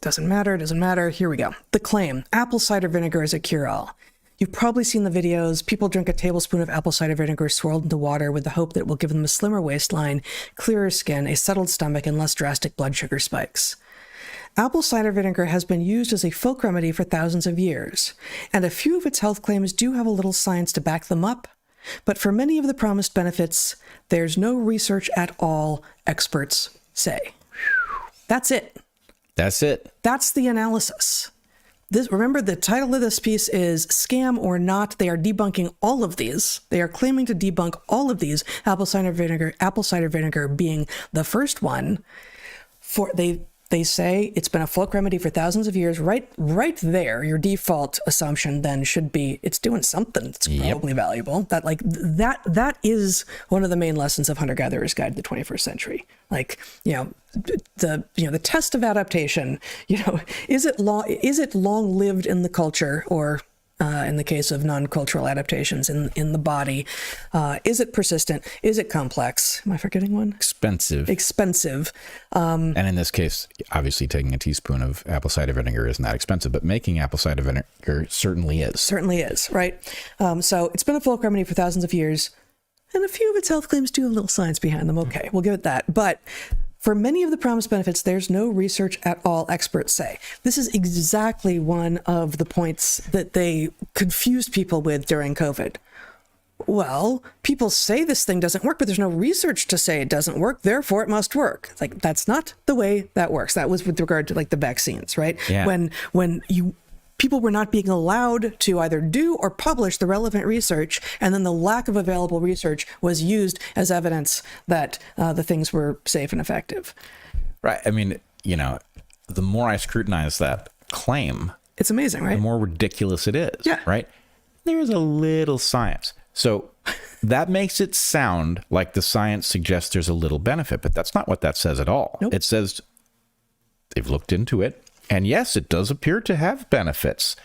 Doesn't matter. Here we go. The claim: apple cider vinegar is a cure-all. You've probably seen the videos. People drink a tablespoon of apple cider vinegar swirled into water with the hope that it will give them a slimmer waistline, clearer skin, a settled stomach, and less drastic blood sugar spikes. Apple cider vinegar has been used as a folk remedy for thousands of years, and a few of its health claims do have a little science to back them up. But for many of the promised benefits, there's no research at all, experts say. That's it. That's it. That's the analysis. Remember, the title of this piece is Scam or Not. They are debunking all of these. They are claiming to debunk all of these. Apple cider vinegar being the first one. They say it's been a folk remedy for thousands of years. Right there, your default assumption then should be it's doing something that's probably valuable. That is one of the main lessons of Hunter-Gatherer's Guide to the 21st Century. The test of adaptation. Is it long lived in the culture, or in the case of non-cultural adaptations in the body. Is it persistent? Is it complex? Am I forgetting one? Expensive. And in this case, obviously taking a teaspoon of apple cider vinegar isn't that expensive, but making apple cider vinegar certainly is. Certainly is, right? So it's been a folk remedy for thousands of years, and a few of its health claims do have a little science behind them. Okay, we'll give it that. But for many of the promised benefits, there's no research at all, experts say. This is exactly one of the points that they confused people with during COVID. Well, people say this thing doesn't work, but there's no research to say it doesn't work, therefore it must work. It's like, that's not the way that works. That was with regard to like the vaccines, right? Yeah. When people were not being allowed to either do or publish the relevant research, and then the lack of available research was used as evidence that the things were safe and effective. Right. I mean, the more I scrutinize that claim, it's amazing, right? The more ridiculous it is. Yeah. Right. There's a little science. So that makes it sound like the science suggests there's a little benefit, but that's not what that says at all. Nope. It says they've looked into it. And yes, it does appear to have benefits.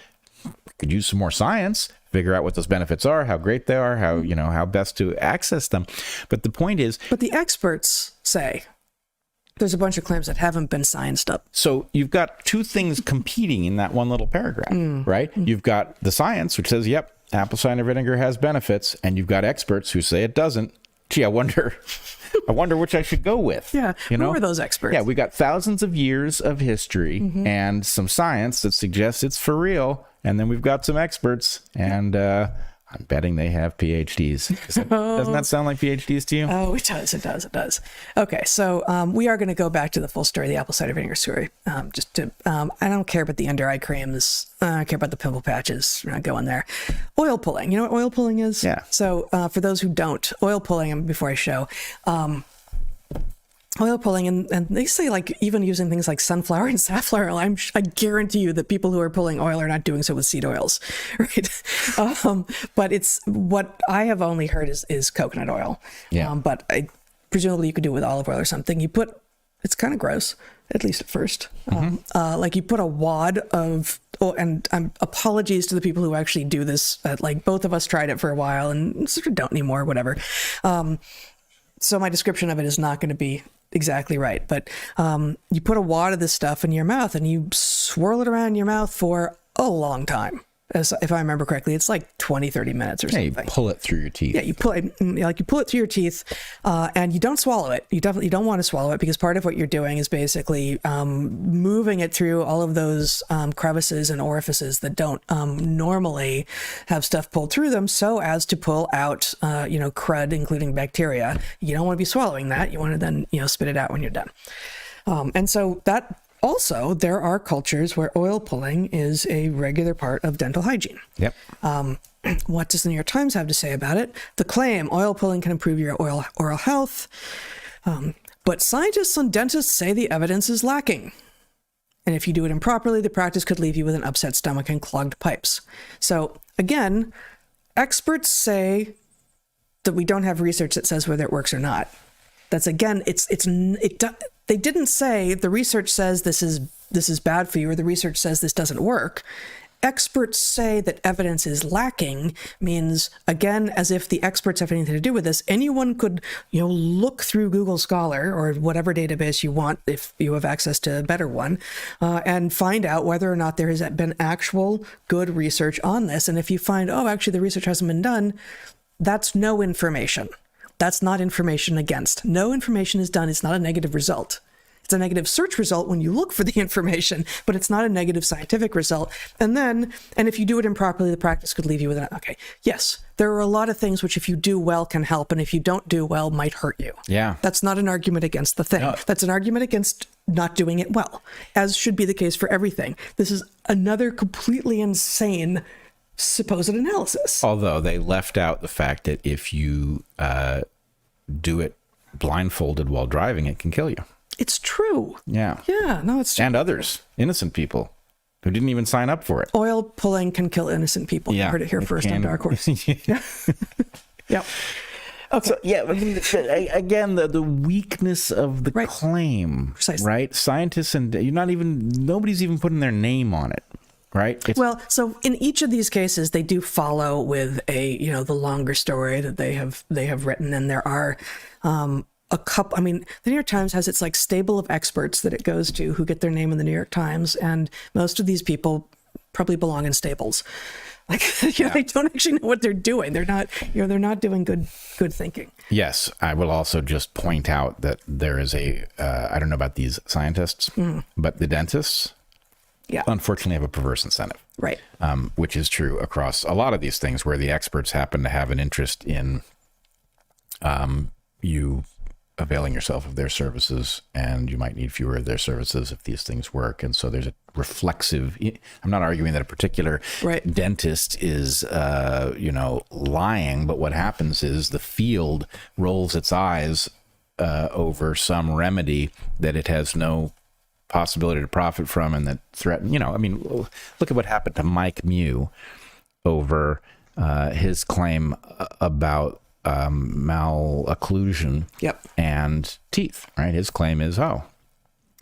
We could use some more science, figure out what those benefits are, how great they are, how best to access them. But the point is... But the experts say there's a bunch of claims that haven't been scienced up. So you've got two things competing in that one little paragraph, right? You've got the science, which says, yep, apple cider vinegar has benefits. And you've got experts who say it doesn't. Gee, I wonder which I should go with. Yeah. Who are those experts? Yeah, we got thousands of years of history and some science that suggests it's for real. And then we've got some experts, and I'm betting they have PhDs. Doesn't that sound like PhDs to you? Oh, it does. Okay, so we are going to go back to the full story of the apple cider vinegar story. I don't care about the under eye creams. I don't care about the pimple patches. We're not going there. Oil pulling. You know what oil pulling is? Yeah. So for those who don't, oil pulling, before I show, oil pulling, and they say like even using things like sunflower and safflower oil, I guarantee you that people who are pulling oil are not doing so with seed oils, right? But it's what I have only heard is coconut oil. Yeah. But presumably you could do it with olive oil or something. It's kind of gross, at least at first. Like you put a wad of, and apologies to the people who actually do this. Like both of us tried it for a while and sort of don't anymore, whatever. So my description of it is not going to be exactly right, but you put a wad of this stuff in your mouth and you swirl it around your mouth for a long time. If I remember correctly, it's like 20, 30 minutes or something. Yeah, you pull it through your teeth. Yeah, you pull it through your teeth, and you don't swallow it. You definitely don't want to swallow it, because part of what you're doing is basically moving it through all of those crevices and orifices that don't normally have stuff pulled through them, so as to pull out, crud, including bacteria. You don't want to be swallowing that. You want to then, spit it out when you're done. And so that. Also, there are cultures where oil pulling is a regular part of dental hygiene. Yep. What does the New York Times have to say about it? The claim, oil pulling can improve your oral health, but scientists and dentists say the evidence is lacking. And if you do it improperly, the practice could leave you with an upset stomach and clogged pipes. So again, experts say that we don't have research that says whether it works or not. That's again, they didn't say the research says this is bad for you, or the research says this doesn't work. Experts say that evidence is lacking means, again, as if the experts have anything to do with this. Anyone could, look through Google Scholar or whatever database you want, if you have access to a better one, and find out whether or not there has been actual good research on this. And if you find, actually the research hasn't been done, that's no information. That's not information against. No information is done. It's not a negative result. It's a negative search result when you look for the information, but it's not a negative scientific result. And if you do it improperly, the practice could leave you with yes, there are a lot of things which if you do well can help, and if you don't do well might hurt you. Yeah. That's not an argument against the thing. No. That's an argument against not doing it well, as should be the case for everything. This is another completely insane supposed analysis. Although they left out the fact that if you do it blindfolded while driving, it can kill you. It's true. Yeah. Yeah, no, it's true. And others, innocent people who didn't even sign up for it. Oil pulling can kill innocent people. Yeah, you heard it here first on Dark Horse. Yeah. Yep. Okay. So, again, the weakness of the claim. Precisely. Right? Scientists and nobody's even putting their name on it. right? Well, so in each of these cases, they do follow with the longer story that they have written, and there are a couple. I mean, the New York Times has its like stable of experts that it goes to who get their name in the New York Times, and most of these people probably belong in stables. Like, they don't actually know what they're doing. They're not doing good thinking. Yes, I will also just point out that there is I don't know about these scientists, but the dentists, unfortunately, have a perverse incentive. Right. Which is true across a lot of these things where the experts happen to have an interest in you availing yourself of their services, and you might need fewer of their services if these things work. And so there's a reflexive, I'm not arguing that a particular dentist is, lying, but what happens is the field rolls its eyes over some remedy that it has no possibility to profit from and that threaten, look at what happened to Mike Mew over his claim about malocclusion and teeth, right? His claim is,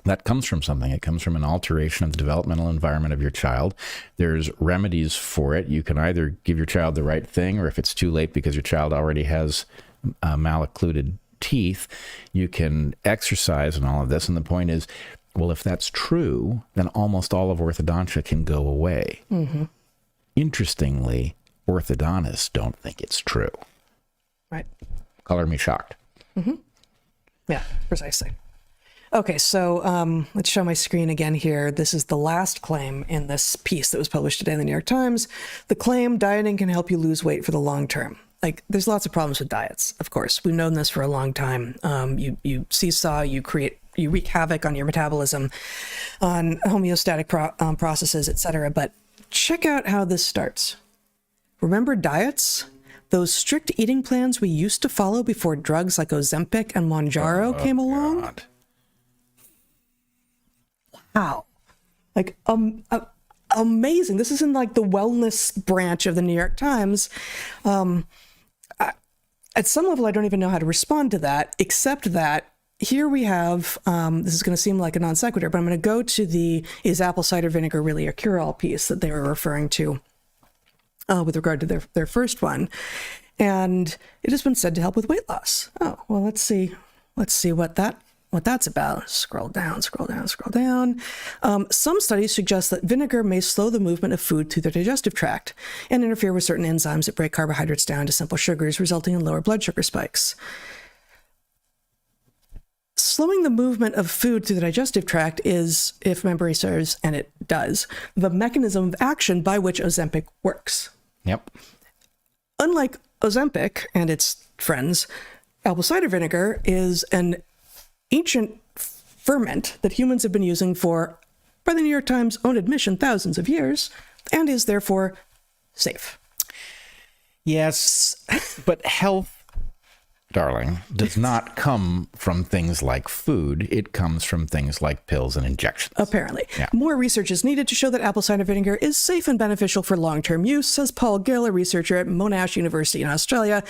that comes from something. It comes from an alteration of the developmental environment of your child. There's remedies for it. You can either give your child the right thing, or if it's too late because your child already has maloccluded teeth, you can exercise and all of this. And the point is, well, if that's true, then almost all of orthodontia can go away. Mm-hmm. Interestingly, orthodontists don't think it's true. Right. Color me shocked. Mm-hmm. Yeah, precisely. Okay, so let's show my screen again here. This is the last claim in this piece that was published today in the New York Times. The claim, dieting can help you lose weight for the long term. Like, there's lots of problems with diets, of course. We've known this for a long time. You seesaw, you wreak havoc on your metabolism, on homeostatic processes, etc. But check out how this starts. Remember diets? Those strict eating plans we used to follow before drugs like Ozempic and Mounjaro came along? God. Wow. Like, amazing. This is in like the wellness branch of the New York Times. At some level, I don't even know how to respond to that, except that here we have, this is going to seem like a non sequitur, but I'm going to go to the is apple cider vinegar really a cure-all piece that they were referring to with regard to their first one. And it has been said to help with weight loss. Oh, well, let's see what that's about. Scroll down. Some studies suggest that vinegar may slow the movement of food through the digestive tract and interfere with certain enzymes that break carbohydrates down to simple sugars, resulting in lower blood sugar spikes. Slowing the movement of food through the digestive tract is, if memory serves, and it does, the mechanism of action by which Ozempic works. Yep. Unlike Ozempic and its friends, apple cider vinegar is an ancient ferment that humans have been using for, by the New York Times' own admission, thousands of years, and is therefore safe. Yes, but health, darling, does not come from things like food. It comes from things like pills and injections. Apparently. Yeah. More research is needed to show that apple cider vinegar is safe and beneficial for long-term use, says Paul Gill, a researcher at Monash University in Australia.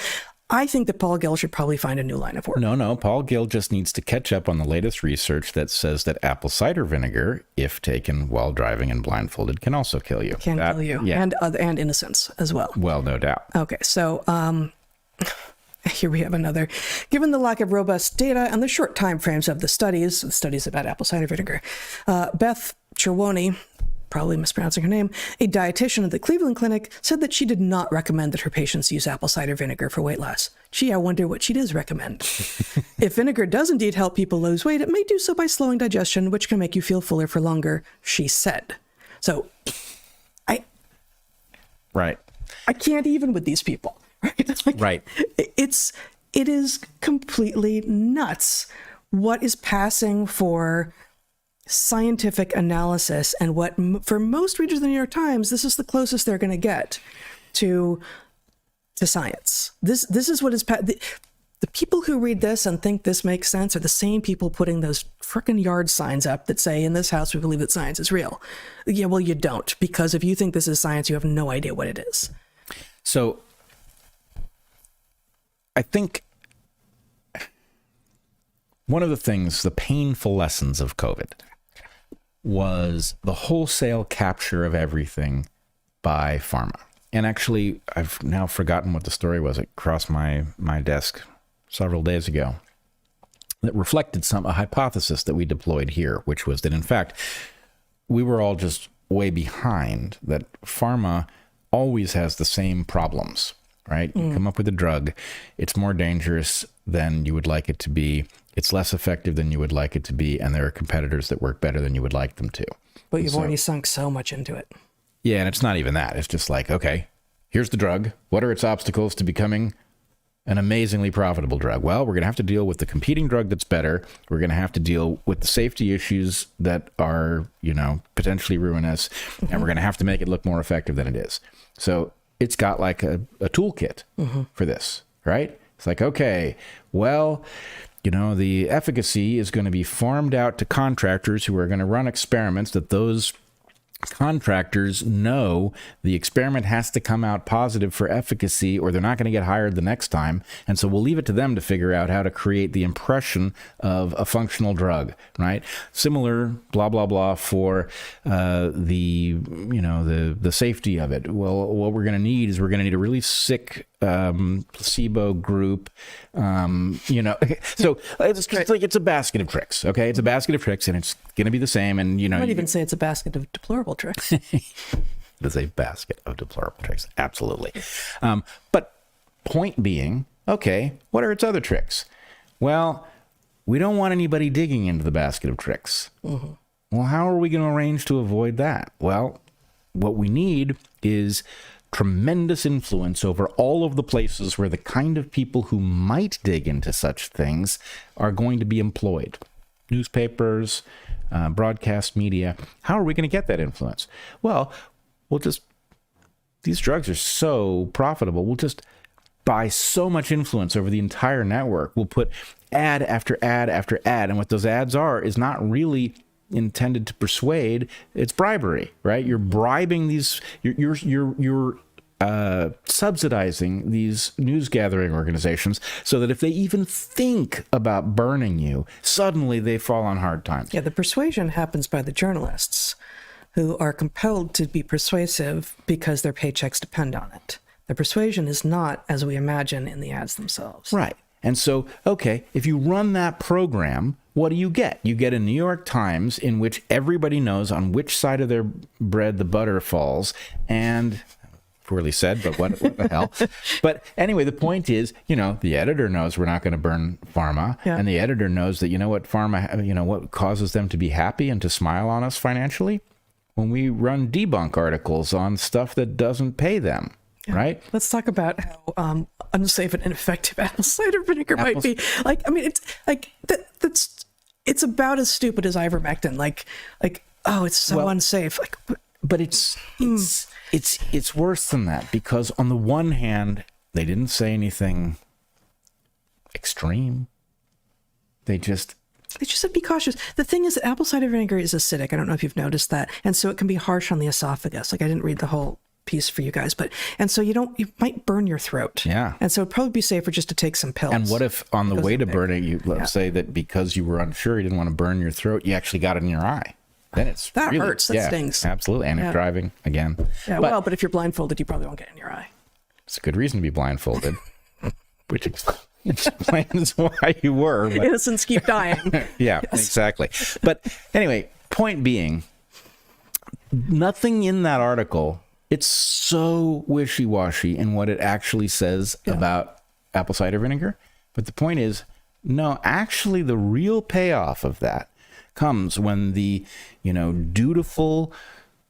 I think that Paul Gill should probably find a new line of work. No. Paul Gill just needs to catch up on the latest research that says that apple cider vinegar, if taken while driving and blindfolded, can also kill you. Kill you. Yeah. And innocents as well. Well, no doubt. Okay, so here we have another. Given the lack of robust data and the short time frames of the studies about apple cider vinegar, Beth Cherwoni, probably mispronouncing her name, a dietitian at the Cleveland Clinic, said that she did not recommend that her patients use apple cider vinegar for weight loss. Gee, I wonder what she does recommend. If vinegar does indeed help people lose weight, it may do so by slowing digestion, which can make you feel fuller for longer, she said. So, Right. I can't even with these people. Right. Right. It is completely nuts what is passing for scientific analysis, and what for most readers of the New York Times, this is the closest they're going to get to science. This is what is the people who read this and think this makes sense are the same people putting those frickin' yard signs up that say, in this house we believe that science is real. Yeah, well, you don't, because if you think this is science, you have no idea what it is. So I think one of the things, the painful lessons of COVID was the wholesale capture of everything by pharma. And actually, I've now forgotten what the story was. It crossed my desk several days ago that reflected a hypothesis that we deployed here, which was that, in fact, we were all just way behind, that pharma always has the same problems, right? You come up with a drug, it's more dangerous than you would like it to be, it's less effective than you would like it to be, and there are competitors that work better than you would like them to. But you've already sunk so much into it. Yeah, and it's not even that. It's just like, okay, here's the drug. What are its obstacles to becoming an amazingly profitable drug? Well, we're going to have to deal with the competing drug that's better. We're going to have to deal with the safety issues that are, potentially ruinous. And we're going to have to make it look more effective than it is. So it's got like a toolkit for this, right? It's like, okay, well, the efficacy is going to be farmed out to contractors who are going to run experiments that those contractors know the experiment has to come out positive for efficacy or they're not going to get hired the next time. And so we'll leave it to them to figure out how to create the impression of a functional drug, right? Similar blah, blah, blah for the safety of it. Well, what we're going to need is we're going to need a really sick placebo group, so it's a basket of tricks. Okay. It's a basket of tricks and it's going to be the same. And, I might even say it's a basket of deplorable tricks. It is a basket of deplorable tricks. Absolutely. But point being, okay, what are its other tricks? Well, we don't want anybody digging into the basket of tricks. Well, how are we going to arrange to avoid that? Well, what we need is tremendous influence over all of the places where the kind of people who might dig into such things are going to be employed. Newspapers, broadcast media. How are we going to get that influence? Well, these drugs are so profitable. We'll just buy so much influence over the entire network. We'll put ad after ad after ad. And what those ads are is not really intended to persuade, it's bribery, right? You're bribing these, you're subsidizing these news gathering organizations so that if they even think about burning you, suddenly they fall on hard times. Yeah, the persuasion happens by the journalists who are compelled to be persuasive because their paychecks depend on it. The persuasion is not as we imagine in the ads themselves. Right. And so, okay, if you run that program, what do you get? You get a New York Times in which everybody knows on which side of their bread the butter falls. And poorly said, but what the hell? But anyway, the point is, the editor knows we're not going to burn pharma. Yeah. And the editor knows that, what pharma, what causes them to be happy and to smile on us financially? When we run debunk articles on stuff that doesn't pay them. Yeah. Right. Let's talk about how unsafe and ineffective apple cider vinegar might be. It's like it's about as stupid as ivermectin. It's so unsafe. But it's worse than that, because on the one hand, they didn't say anything extreme. They just said be cautious. The thing is that apple cider vinegar is acidic. I don't know if you've noticed that, and so it can be harsh on the esophagus. I didn't read the whole piece for you guys, and so you might burn your throat. Yeah. And so it'd probably be safer just to take some pills. And what if on the way to burn it, let's say that because you were unsure, you didn't want to burn your throat, you actually got it in your eye. Then that hurts. That stings. Absolutely. And if driving again. Yeah. But if you're blindfolded, you probably won't get it in your eye. It's a good reason to be blindfolded, which explains why you were. But... Innocents keep dying. Yeah, yes. Exactly. But anyway, point being, nothing in that article, it's so wishy-washy in what it actually says about apple cider vinegar. But the point is, no, actually the real payoff of that comes when the, dutiful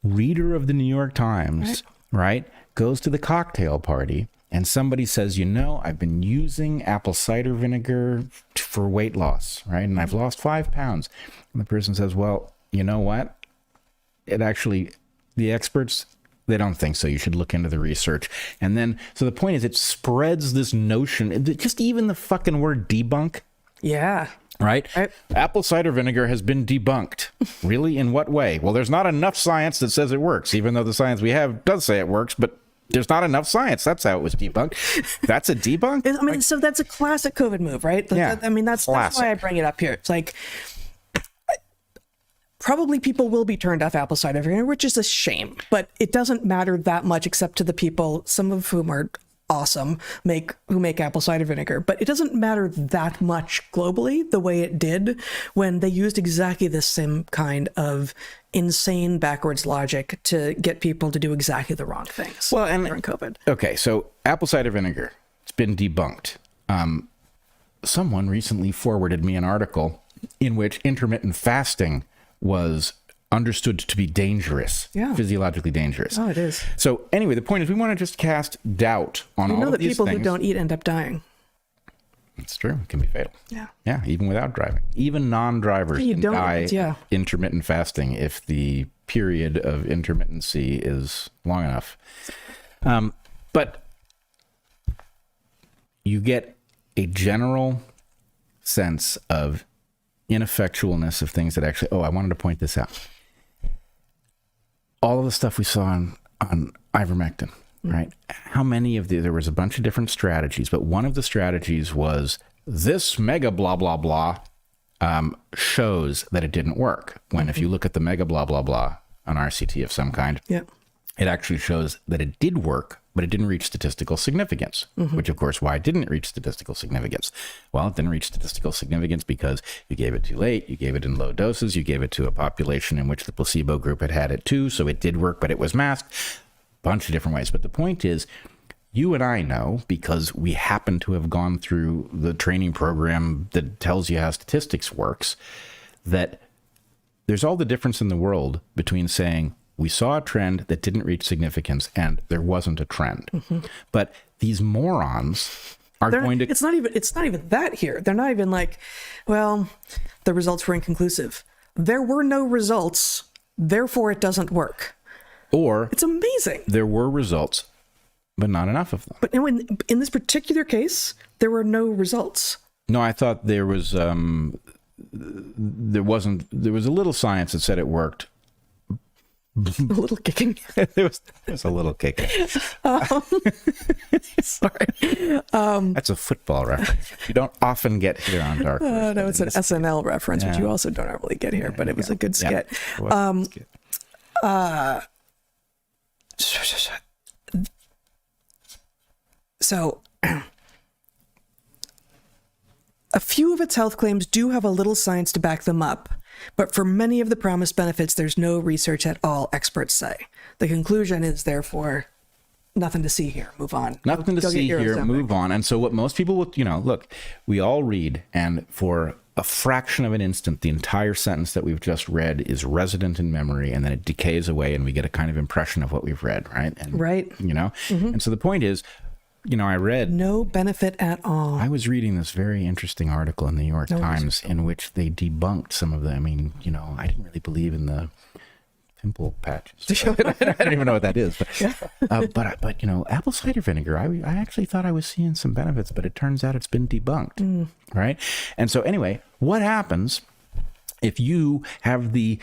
reader of the New York Times, right, goes to the cocktail party and somebody says, I've been using apple cider vinegar for weight loss, right? And I've lost 5 pounds. And the person says, well, you know what? The experts, they don't think so. You should look into the research. And then, so the point is, it spreads this notion, just even the fucking word debunk. Yeah. Right? Apple cider vinegar has been debunked. Really? In what way? Well, there's not enough science that says it works, even though the science we have does say it works, but there's not enough science. That's how it was debunked. That's a debunk? So that's a classic COVID move, right? Yeah. That's why I bring it up here. It's like, probably people will be turned off apple cider vinegar, which is a shame, but it doesn't matter that much except to the people, some of whom are awesome, who make apple cider vinegar. But it doesn't matter that much globally the way it did when they used exactly the same kind of insane backwards logic to get people to do exactly the wrong things during COVID. Okay, so apple cider vinegar, it's been debunked. Someone recently forwarded me an article in which intermittent fasting was understood to be dangerous, physiologically dangerous. Oh, it is. So anyway, the point is we want to just cast doubt on all of these things. You know that people who don't eat end up dying. It's true. It can be fatal. Yeah. Yeah, even without driving. Even non-drivers can die intermittent fasting if the period of intermittency is long enough. But you get a general sense of ineffectualness of things that actually... Oh, I wanted to point this out. All of the stuff we saw on ivermectin, right? How many of there was a bunch of different strategies, but one of the strategies was this mega blah, blah, blah shows that it didn't work. When if you look at the mega blah, blah, blah, an RCT of some kind, it actually shows that it did work, but it didn't reach statistical significance, which of course, why didn't it reach statistical significance? Well, it didn't reach statistical significance because you gave it too late, you gave it in low doses, you gave it to a population in which the placebo group had it too, so it did work, but it was masked, a bunch of different ways. But the point is, you and I know, because we happen to have gone through the training program that tells you how statistics works, that there's all the difference in the world between saying, we saw a trend that didn't reach significance and there wasn't a trend. But these morons are going to... It's not even that here. They're not even like, well, the results were inconclusive. There were no results, therefore it doesn't work. Or... It's amazing. There were results, but not enough of them. But in this particular case, there were no results. No, I thought there was... there was a little science that said it worked. A little kicking. There was a little kicking. Sorry. That's a football reference. You don't often get here on Dark Horse. No, it's an SNL reference, which you also don't normally get here, but it was a good skit. So, a few of its health claims do have a little science to back them up, but for many of the promised benefits, there's no research at all, experts say. The conclusion is, therefore, nothing to see here. Move on. Nothing to see here. Move on. And so what most people will, look, we all read, and for a fraction of an instant, the entire sentence that we've just read is resident in memory, and then it decays away, and we get a kind of impression of what we've read, right? And, And so the point is, I read... No benefit at all. I was reading this very interesting article in the New York Times in which they debunked some of the... I didn't really believe in the pimple patches. I don't even know what that is. But apple cider vinegar, I actually thought I was seeing some benefits, but it turns out it's been debunked, right? And so anyway, what happens if you have the...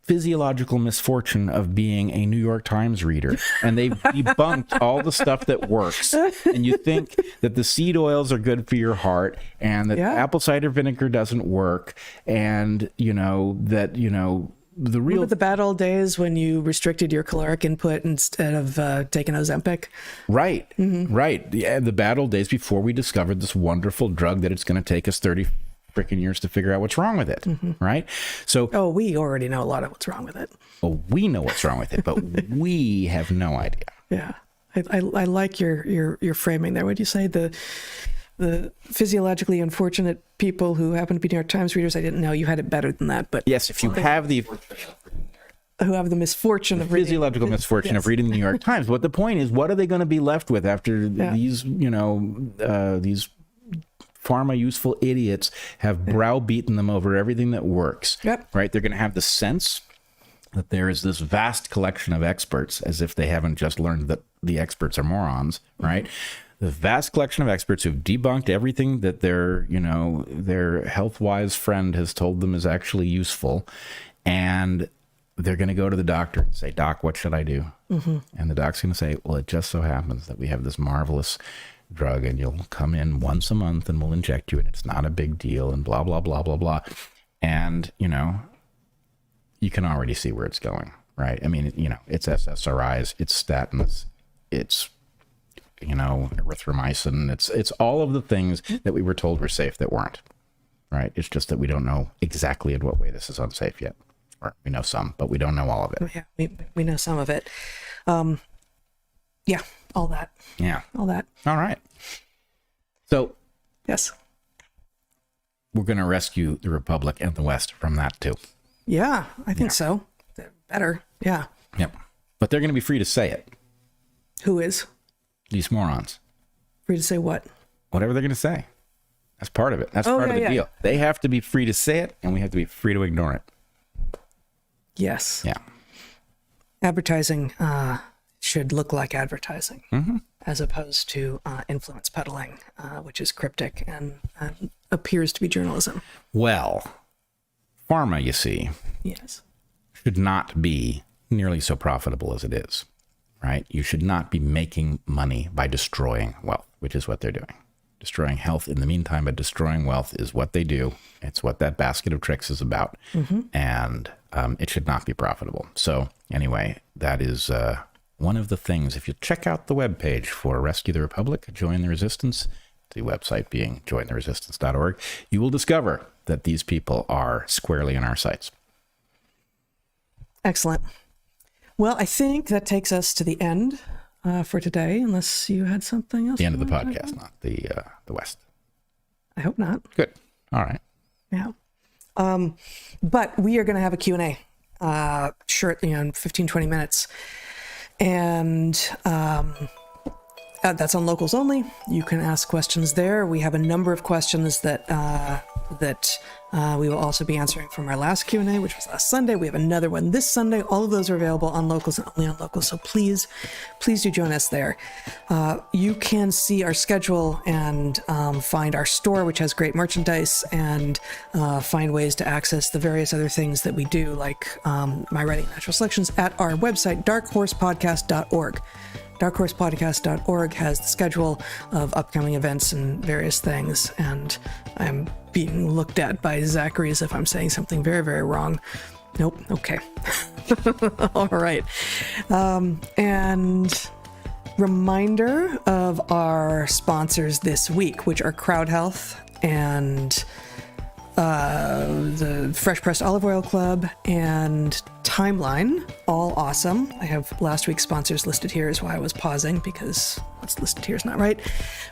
physiological misfortune of being a New York Times reader, and they've debunked all the stuff that works, and you think that the seed oils are good for your heart, and that apple cider vinegar doesn't work, and the real... Remember the bad old days when you restricted your caloric input instead of taking Ozempic? Right, right. Yeah, the bad old days before we discovered this wonderful drug that it's going to take us 30 freaking years to figure out what's wrong with it, right? So, we already know a lot of what's wrong with it. Oh, we know what's wrong with it, but we have no idea. Yeah, I like your framing there. Would you say the physiologically unfortunate people who happen to be New York Times readers? I didn't know you had it better than that, but yes, if you have who have the misfortune of reading, physiological misfortune of reading the New York Times. But the point is, what are they going to be left with after these these pharma useful idiots have browbeaten them over everything that works, right? They're going to have the sense that there is this vast collection of experts, as if they haven't just learned that the experts are morons, right? The vast collection of experts who've debunked everything that their health-wise friend has told them is actually useful, and they're going to go to the doctor and say, "Doc, what should I do?" And the doc's going to say, "Well, it just so happens that we have this marvelous drug, and you'll come in once a month and we'll inject you, and it's not a big deal, and blah blah blah blah blah." And you can already see where it's going, right? I mean, it's SSRIs, it's statins, it's, erythromycin. It's all of the things that we were told were safe that weren't, right? It's just that we don't know exactly in what way this is unsafe yet. Or we know some, but we don't know all of it. Yeah, we know some of it. Yeah, all that. Yeah. All that. All right. So yes, we're going to rescue the Republic and the West from that too. Yeah, I think so. They're better. Yeah. Yep. But they're going to be free to say it. Who is? These morons. Free to say what? Whatever they're going to say. That's part of it. That's part of the deal. They have to be free to say it, and we have to be free to ignore it. Yes. Yeah. Advertising should look like advertising, as opposed to influence peddling, which is cryptic and appears to be journalism. Well, pharma, you see, Yes. should not be nearly so profitable as it is, right? You should not be making money by destroying wealth, which is what they're doing. Destroying health in the meantime, but destroying wealth is what they do. It's what that basket of tricks is about. And it should not be profitable. So anyway, that is one of the things. If you check out the webpage for Rescue the Republic, Join the Resistance, the website being jointheresistance.org, you will discover that these people are squarely in our sights. Excellent. Well, I think that takes us to the end for today, unless you had something else. The end of the podcast, not the West. I hope not. Good. All right. Yeah. But we are going to have a Q&A shortly in 15, 20 minutes. And that's on Locals Only. You can ask questions there. We have a number of questions that we will also be answering from our last Q&A, which was last Sunday. We have another one this Sunday. All of those are available on Locals and only on Locals. So please do join us there. You can see our schedule and find our store, which has great merchandise, and find ways to access the various other things that we do, like my writing, natural selections, at our website, darkhorsepodcast.org. darkhorsepodcast.org has the schedule of upcoming events and various things, and I'm being looked at by Zachary as if I'm saying something very, very wrong. Nope. Okay. All right. And reminder of our sponsors this week, which are Crowd Health and the Fresh Pressed Olive Oil Club and Timeline, all awesome. I have last week's sponsors listed here, is why I was pausing, because what's listed here is not right.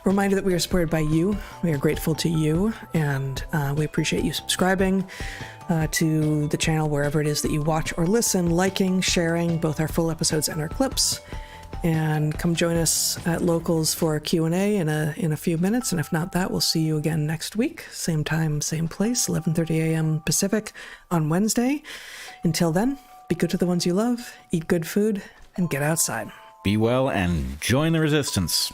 Reminder that we are supported by you. We are grateful to you, and we appreciate you subscribing to the channel wherever it is that you watch or listen, liking, sharing both our full episodes and our clips. And come join us at Locals for a Q&A in a few minutes. And if not that, we'll see you again next week. Same time, same place, 11:30 a.m. Pacific on Wednesday. Until then, be good to the ones you love, eat good food, and get outside. Be well and join the resistance.